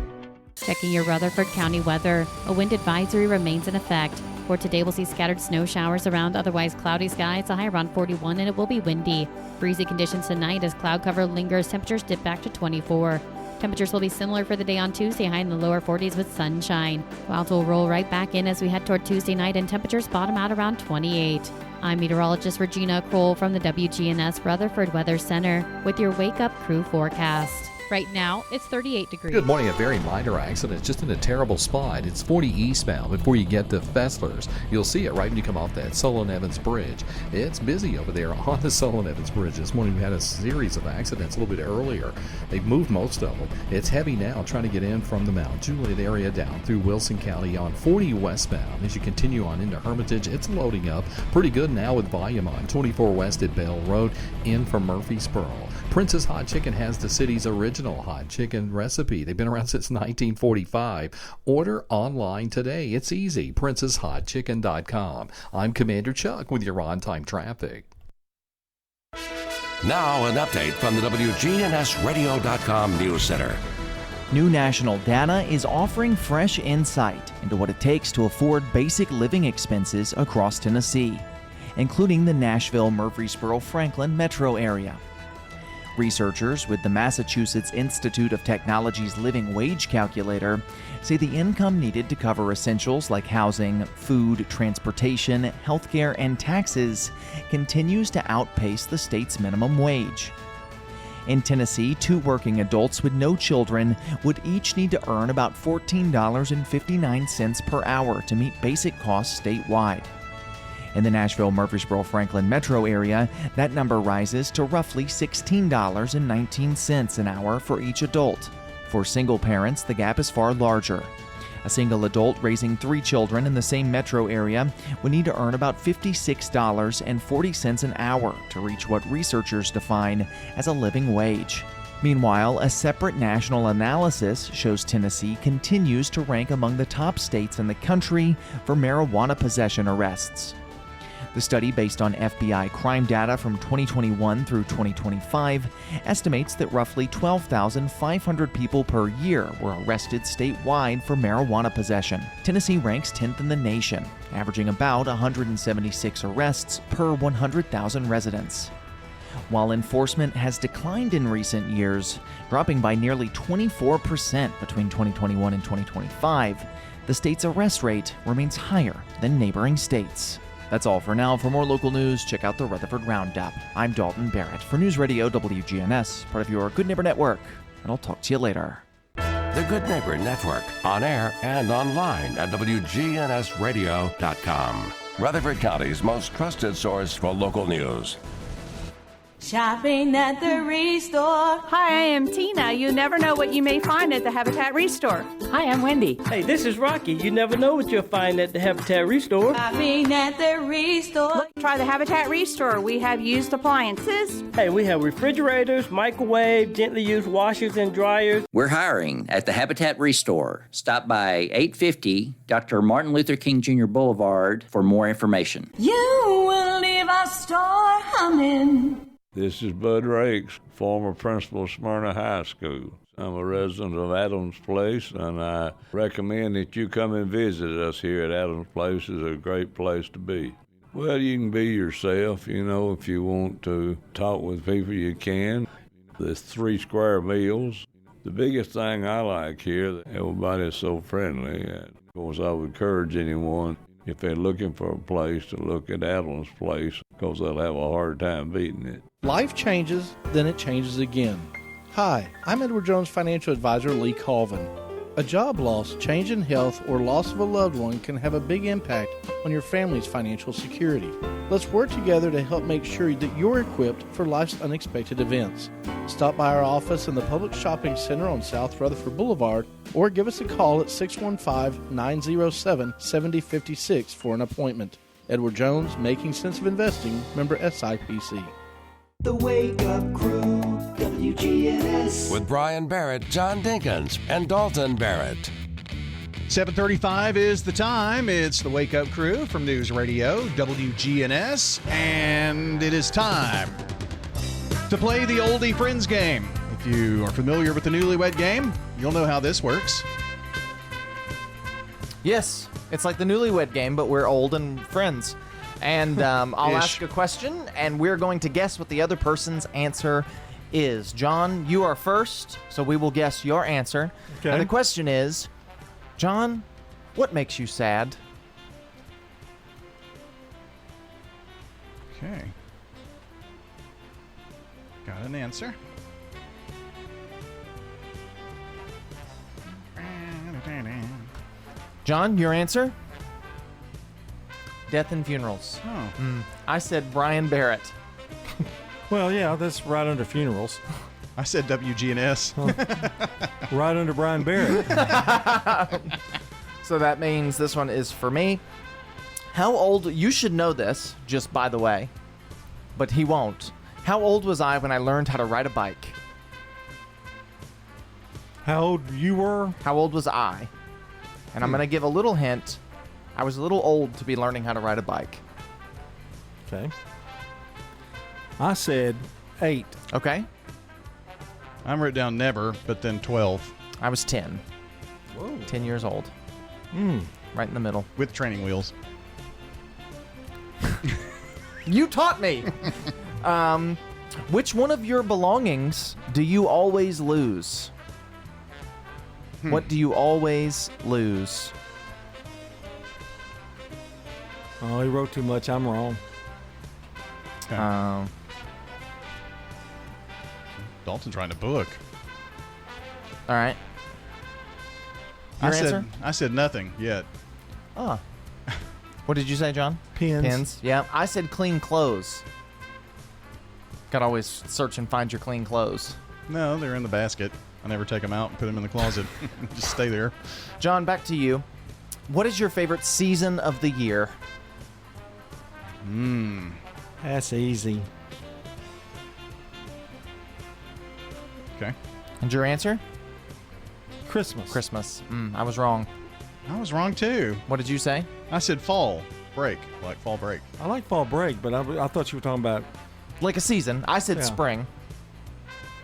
Checking your Rutherford County weather. A wind advisory remains in effect. For today, we'll see scattered snow showers around otherwise cloudy skies, a high around 41, and it will be windy. Breezy conditions tonight as cloud cover lingers. Temperatures dip back to 24. Temperatures will be similar for the day on Tuesday, high in the lower 40s with sunshine. Clouds will roll right back in as we head toward Tuesday night, and temperatures bottom out around 28. I'm meteorologist Regina Kroll from the WGNS Rutherford Weather Center with your Wake Up Crew forecast. Right now, it's 38 degrees. Good morning. A very minor accident. It's just in a terrible spot. It's 40 eastbound before you get to Fessler's. You'll see it right when you come off that Solon Evans Bridge. It's busy over there on the Solon Evans Bridge. This morning we had a series of accidents a little bit earlier. They've moved most of them. It's heavy now trying to get in from the Mount Juliet area down through Wilson County on 40 westbound. As you continue on into Hermitage, it's loading up pretty good now with volume on 24 west at Bell Road in from Murfreesboro. Prince's Hot Chicken has the city's original hot chicken recipe. They've been around since 1945. Order online today. It's easy. PrincessHotChicken.com. I'm Commander Chuck with your on-time traffic. Now an update from the WGNSradio.com News Center. New national data is offering fresh insight into what it takes to afford basic living expenses across Tennessee, including the Nashville-Murfreesboro-Franklin metro area. Researchers with the Massachusetts Institute of Technology's Living Wage Calculator say the income needed to cover essentials like housing, food, transportation, healthcare, and taxes continues to outpace the state's minimum wage. In Tennessee, 2 working adults with no children would each need to earn about $14.59 per hour to meet basic costs statewide. In the Nashville-Murfreesboro-Franklin metro area, that number rises to roughly $16.19 an hour for each adult. For single parents, the gap is far larger. A single adult raising 3 children in the same metro area would need to earn about $56.40 an hour to reach what researchers define as a living wage. Meanwhile, a separate national analysis shows Tennessee continues to rank among the top states in the country for marijuana possession arrests. The study, based on FBI crime data from 2021 through 2025, estimates that roughly 12,500 people per year were arrested statewide for marijuana possession. Tennessee ranks 10th in the nation, averaging about 176 arrests per 100,000 residents. While enforcement has declined in recent years, dropping by nearly 24% between 2021 and 2025, the state's arrest rate remains higher than neighboring states. That's all for now. For more local news, check out the Rutherford Roundup. I'm Dalton Barrett for News Radio WGNS, part of your Good Neighbor Network, and I'll talk to you later. The Good Neighbor Network, on air and online at WGNSradio.com. Rutherford County's most trusted source for local news. Shopping at the Restore. Hi, I am Tina. You never know what you may find at the Habitat Restore. Hi, I'm Wendy. Hey, this is Rocky. You never know what you'll find at the Habitat Restore. Shopping at the Restore. Try the Habitat Restore. We have used appliances. Hey, we have refrigerators, microwave, gently used washers and dryers. We're hiring at the Habitat Restore. Stop by 850 Dr. Martin Luther King Jr. Boulevard for more information. You will live my store humming. This is Bud Rakes, former principal of Smyrna High School. I'm a resident of Adams Place, and I recommend that you come and visit us here at Adams Place. It's a great place to be. Well, you can be yourself, if you want to talk with people, you can. There's 3 square meals. The biggest thing I like here, that everybody is so friendly. And of course, I would encourage anyone, if they're looking for a place, to look at Adams Place, because they'll have a hard time beating it. Life changes, then it changes again. Hi, I'm Edward Jones Financial Advisor Lee Colvin. A job loss, change in health, or loss of a loved one can have a big impact on your family's financial security. Let's work together to help make sure that you're equipped for life's unexpected events. Stop by our office in the Public Shopping Center on South Rutherford Boulevard, or give us a call at 615-907-7056 for an appointment. Edward Jones, Making Sense of Investing, member SIPC. The Wake Up Crew, WGNS. With Brian Barrett, John Dinkins, and Dalton Barrett. 7:35 is the time. It's the Wake Up Crew from News Radio, WGNS, and it is time to play the Oldie Friends game. If you are familiar with the Newlywed Game, you'll know how this works. Yes, it's like the Newlywed Game, but we're old and friends. And I'll ask a question, and we're going to guess what the other person's answer is. John, you are first, so we will guess your answer. Okay. And the question is, John, what makes you sad? Okay. Got an answer. John, your answer? Death and funerals. Oh. I said Brian Barrett. Well, yeah, that's right under funerals. I said WGNS. Right under Brian Barrett. So that means this one is for me. How old, you should know this, just by the way, but he won't. How old was I when I learned how to ride a bike? How old you were? How old was I? And I'm going to give a little hint. I was a little old to be learning how to ride a bike. Okay. I said 8. Okay. I'm wrote down never, but then 12. I was 10. Whoa. 10 years old. Right in the middle. With training wheels. You taught me. Which one of your belongings do you always lose? What do you always lose? Oh, he wrote too much. I'm wrong. Okay. Dalton's writing a book. All right. Your answer? I said nothing yet. Oh. What did you say, John? Pins. Yeah. I said clean clothes. Gotta always search and find your clean clothes. No, they're in the basket. I never take them out and put them in the closet. Just stay there. John, back to you. What is your favorite season of the year? That's easy. Okay. And your answer? Christmas. Christmas. I was wrong. I was wrong too. What did you say? I said fall break, like fall break. I like fall break, but I thought you were talking about like a season. I said spring.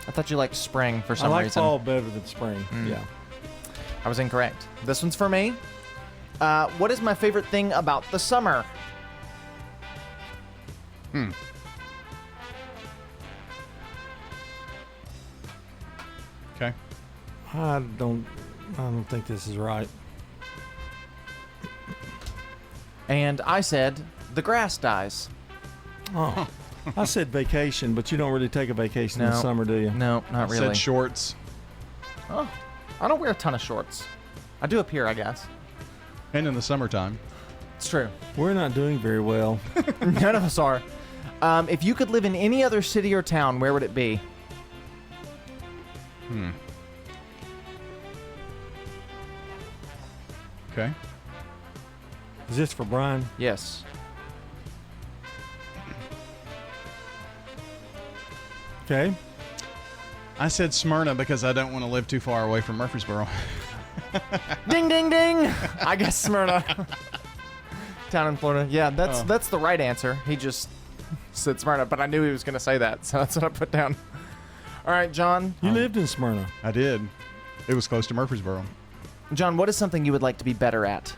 I thought you liked spring for some reason. I like reason. fall better than spring. Yeah. I was incorrect. This one's for me. What is my favorite thing about the summer? Okay. I don't think this is right. And I said the grass dies. Oh. I said vacation, but you don't really take a vacation in the summer, do you? No, not really. I said shorts. Oh, I don't wear a ton of shorts. I do up here, I guess. And in the summertime. It's true. We're not doing very well. None of us are. If you could live in any other city or town, where would it be? Okay. Is this for Brian? Yes. Okay. I said Smyrna because I don't want to live too far away from Murfreesboro. Ding, ding, ding. I guess Smyrna. Town in Florida. Yeah, that's the right answer. He just said Smyrna, but I knew he was going to say that, so that's what I put down. All right, John. You lived in Smyrna. I did. It was close to Murfreesboro. John, what is something you would like to be better at?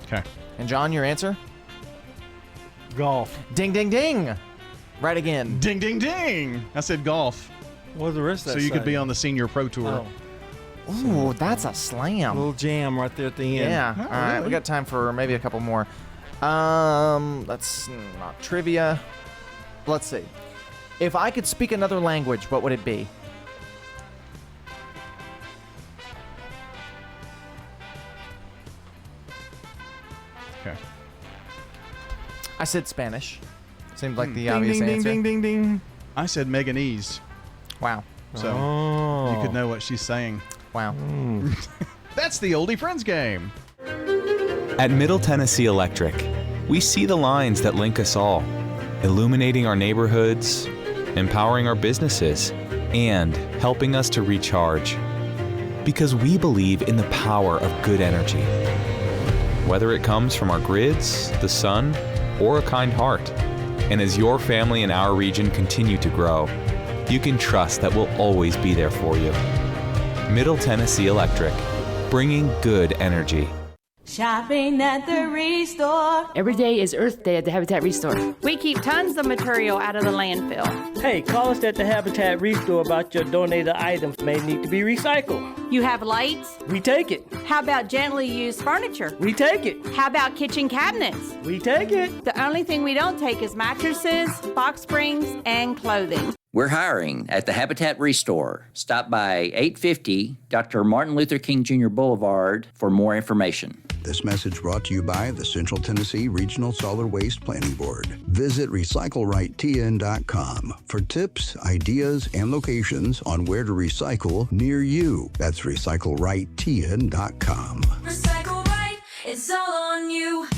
Okay. And John, your answer? Golf. Ding, ding, ding. Right again. Ding, ding, ding. I said golf. What did the rest of that So you say? could be on the Senior Pro Tour. Ooh, that's a slam. A little jam right there at the end. Yeah. Oh, All right, really? we got time for maybe a couple more. That's not trivia. Let's see. If I could speak another language, what would it be? Okay. I said Spanish. Seemed like the Ding, obvious ding, answer. ding, ding, ding, ding. I said Meganese. Wow. So Oh. you could know what she's saying. Wow. That's the Oldie Friends game. At Middle Tennessee Electric, we see the lines that link us all, illuminating our neighborhoods, empowering our businesses, and helping us to recharge. Because we believe in the power of good energy. Whether it comes from our grids, the sun, or a kind heart. And as your family and our region continue to grow, you can trust that we'll always be there for you. Middle Tennessee Electric, bringing good energy. Shopping at the Restore. Every day is Earth Day at the Habitat Restore. We keep tons of material out of the landfill. Hey, call us at the Habitat Restore about your donated items may need to be recycled. You have lights? We take it. How about gently used furniture? We take it. How about kitchen cabinets? We take it. The only thing we don't take is mattresses, box springs, and clothing. We're hiring at the Habitat Restore. Stop by 850 Dr. Martin Luther King Jr. Boulevard for more information. This message brought to you by the Central Tennessee Regional Solid Waste Planning Board. Visit RecycleRightTN.com for tips, ideas, and locations on where to recycle near you. That's RecycleRightTN.com. Recycle right, it's all on you.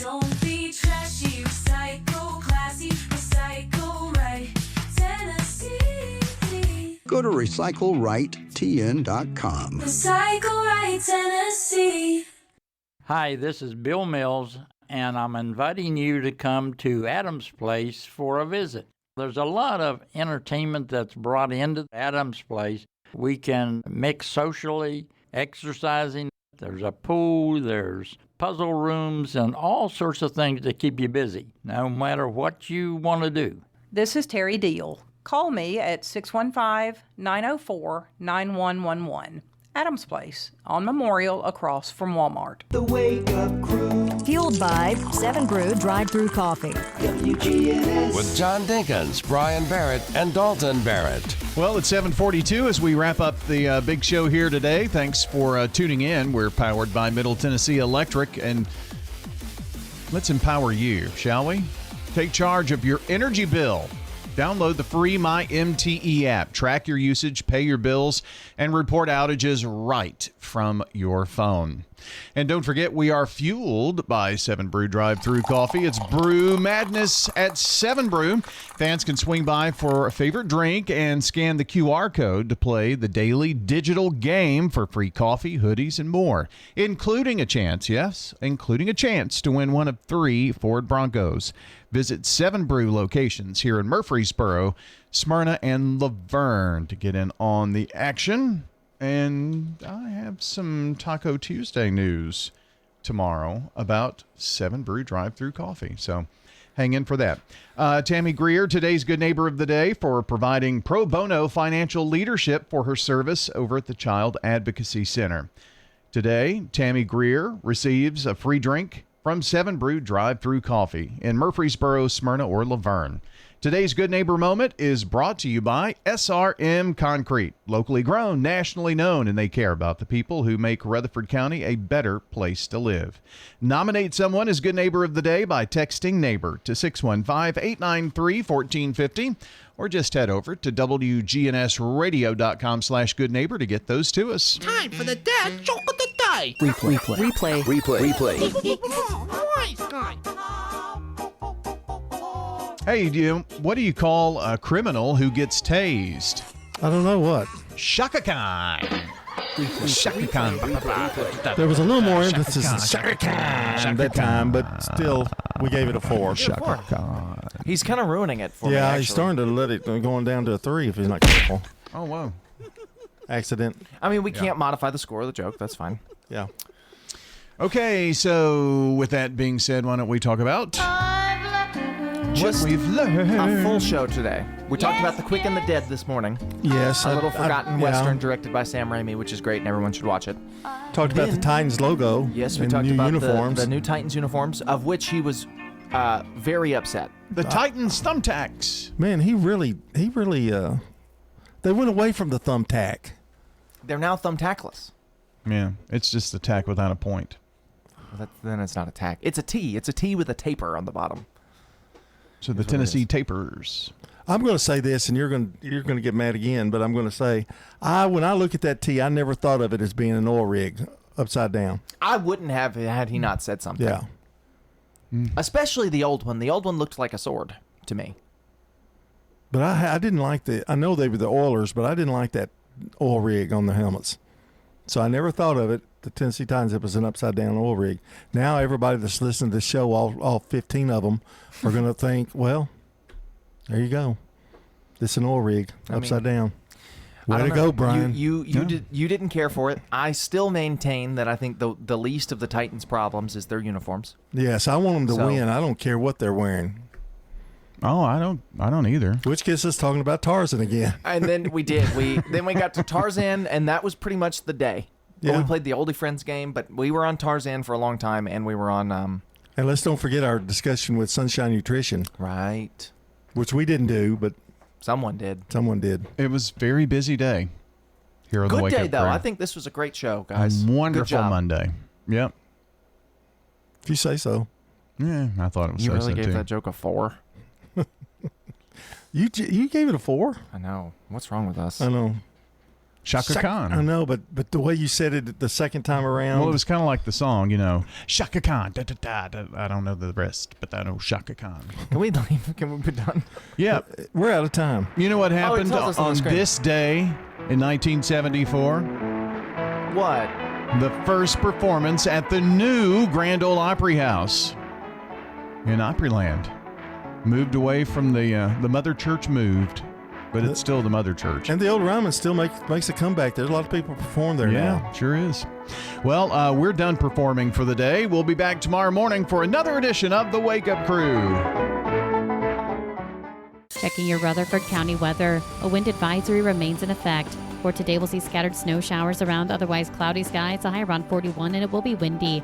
Don't be trashy, recycle classy, recycle right. Tennessee. Go to RecycleRightTN.com. Recycle right, Tennessee. Hi, this is Bill Mills, and I'm inviting you to come to Adams Place for a visit. There's a lot of entertainment that's brought into Adams Place. We can mix socially, exercising. There's a pool, there's puzzle rooms, and all sorts of things to keep you busy, no matter what you want to do. This is Terry Deal. Call me at 615-904-9111. Adams Place on Memorial across from Walmart. The Wake Up Crew. Fueled by 7 Brew Drive-Thru Coffee. WGNS. With John Dinkins, Brian Barrett, and Dalton Barrett. Well, it's 7:42 as we wrap up the big show here today. Thanks for tuning in. We're powered by Middle Tennessee Electric, and let's empower you, shall we? Take charge of your energy bill. Download the free MyMTE app. Track your usage, pay your bills, and report outages right from your phone. And don't forget, we are fueled by 7 Brew Drive-Thru Coffee. It's Brew Madness at 7 Brew. Fans can swing by for a favorite drink and scan the QR code to play the daily digital game for free coffee, hoodies, and more, including a chance to win one of 3 Ford Broncos. Visit 7 Brew locations here in Murfreesboro, Smyrna, and Laverne to get in on the action. And I have some Taco Tuesday news tomorrow about 7 Brew Drive-Thru Coffee. So hang in for that. Tammy Greer, today's Good Neighbor of the Day, for providing pro bono financial leadership for her service over at the Child Advocacy Center. Today, Tammy Greer receives a free drink from 7 Brew Drive-Thru Coffee in Murfreesboro, Smyrna, or Laverne. Today's Good Neighbor Moment is brought to you by SRM Concrete, locally grown, nationally known, and they care about the people who make Rutherford County a better place to live. Nominate someone as Good Neighbor of the Day by texting NEIGHBOR to 615-893-1450, or just head over to WGNSradio.com/goodneighbor to get those to us. Time for the dad joke of the day. Replay. Hey, what do you call a criminal who gets tased? I don't know what. Shaka Khan. Shaka Khan. There was a little more emphasis in Shaka Khan that time, but still, we gave it a 4. Shaka Khan. He's kind of ruining it for me. Yeah, he's starting to let it going down to a 3 if he's not careful. Oh, wow. Accident. I mean, we can't modify the score of the joke. That's fine. Yeah. Okay, so with that being said, why don't we talk about Just what we've learned? a full show today. We talked about The Quick and the Dead this morning. Yes. A little forgotten yeah. Western directed by Sam Raimi, which is great, and everyone should watch it. Talked about the Titans logo. Yes, we and talked new about uniforms. the new Titans uniforms, of which he was very upset. The Titans thumbtacks. Man, he really, they went away from the thumbtack. They're now thumbtackless. Yeah, it's just a tack without a point. Then it's not a tack. It's a T. It's a T with a taper on the bottom. So the Tennessee Tapers. I'm going to say this, and you're going to get mad again, but I'm going to say, when I look at that T, I never thought of it as being an oil rig upside down. I wouldn't have had he not said something. Yeah. Especially the old one. The old one looked like a sword to me. But I didn't like I know they were the Oilers, but I didn't like that oil rig on the helmets. So I never thought of it. The Tennessee Titans, it was an upside down oil rig. Now everybody that's listening to the show, all 15 of them, are going to think, well, there you go. This is an oil rig upside down. Way to go, Brian. You didn't care for it. I still maintain that I think the least of the Titans' problems is their uniforms. Yes, I want them to win. I don't care what they're wearing. Oh, I don't either. Which gets us talking about Tarzan again. And then we did. Then we got to Tarzan, and that was pretty much the day. Yeah. Well, we played the Oldie Friends game, but we were on Tarzan for a long time, and we were on. And let's don't forget our discussion with Sunshine Nutrition. Right. Which we didn't do, but someone did. Someone did. It was a very busy day here on the Wake Good day, Up though. Crew. I think this was a great show, guys. A wonderful Good job. Monday. Yep. If you say so. Yeah, I thought it was You so really gave too. that joke a 4? You gave it a 4? I know. What's wrong with us? I know. Shaka Khan. I know, but the way you said it the second time around. Well, it was kind of like the song, Shaka Khan. Da, da, da, da. I don't know the rest, but I know Shaka Khan. Can we leave? Can we be done? Yeah. We're out of time. You know what happened tells us on the on screen. this day in 1974? What? The first performance at the new Grand Ole Opry House in Opryland. Moved away from the Mother Church moved, but it's still the Mother Church. And the old Ryman still makes a comeback. There's a lot of people perform there now. Yeah, sure is. Well, we're done performing for the day. We'll be back tomorrow morning for another edition of the Wake Up Crew. Checking your Rutherford County weather. A wind advisory remains in effect. For today, we'll see scattered snow showers around otherwise cloudy skies, a high around 41, and it will be windy.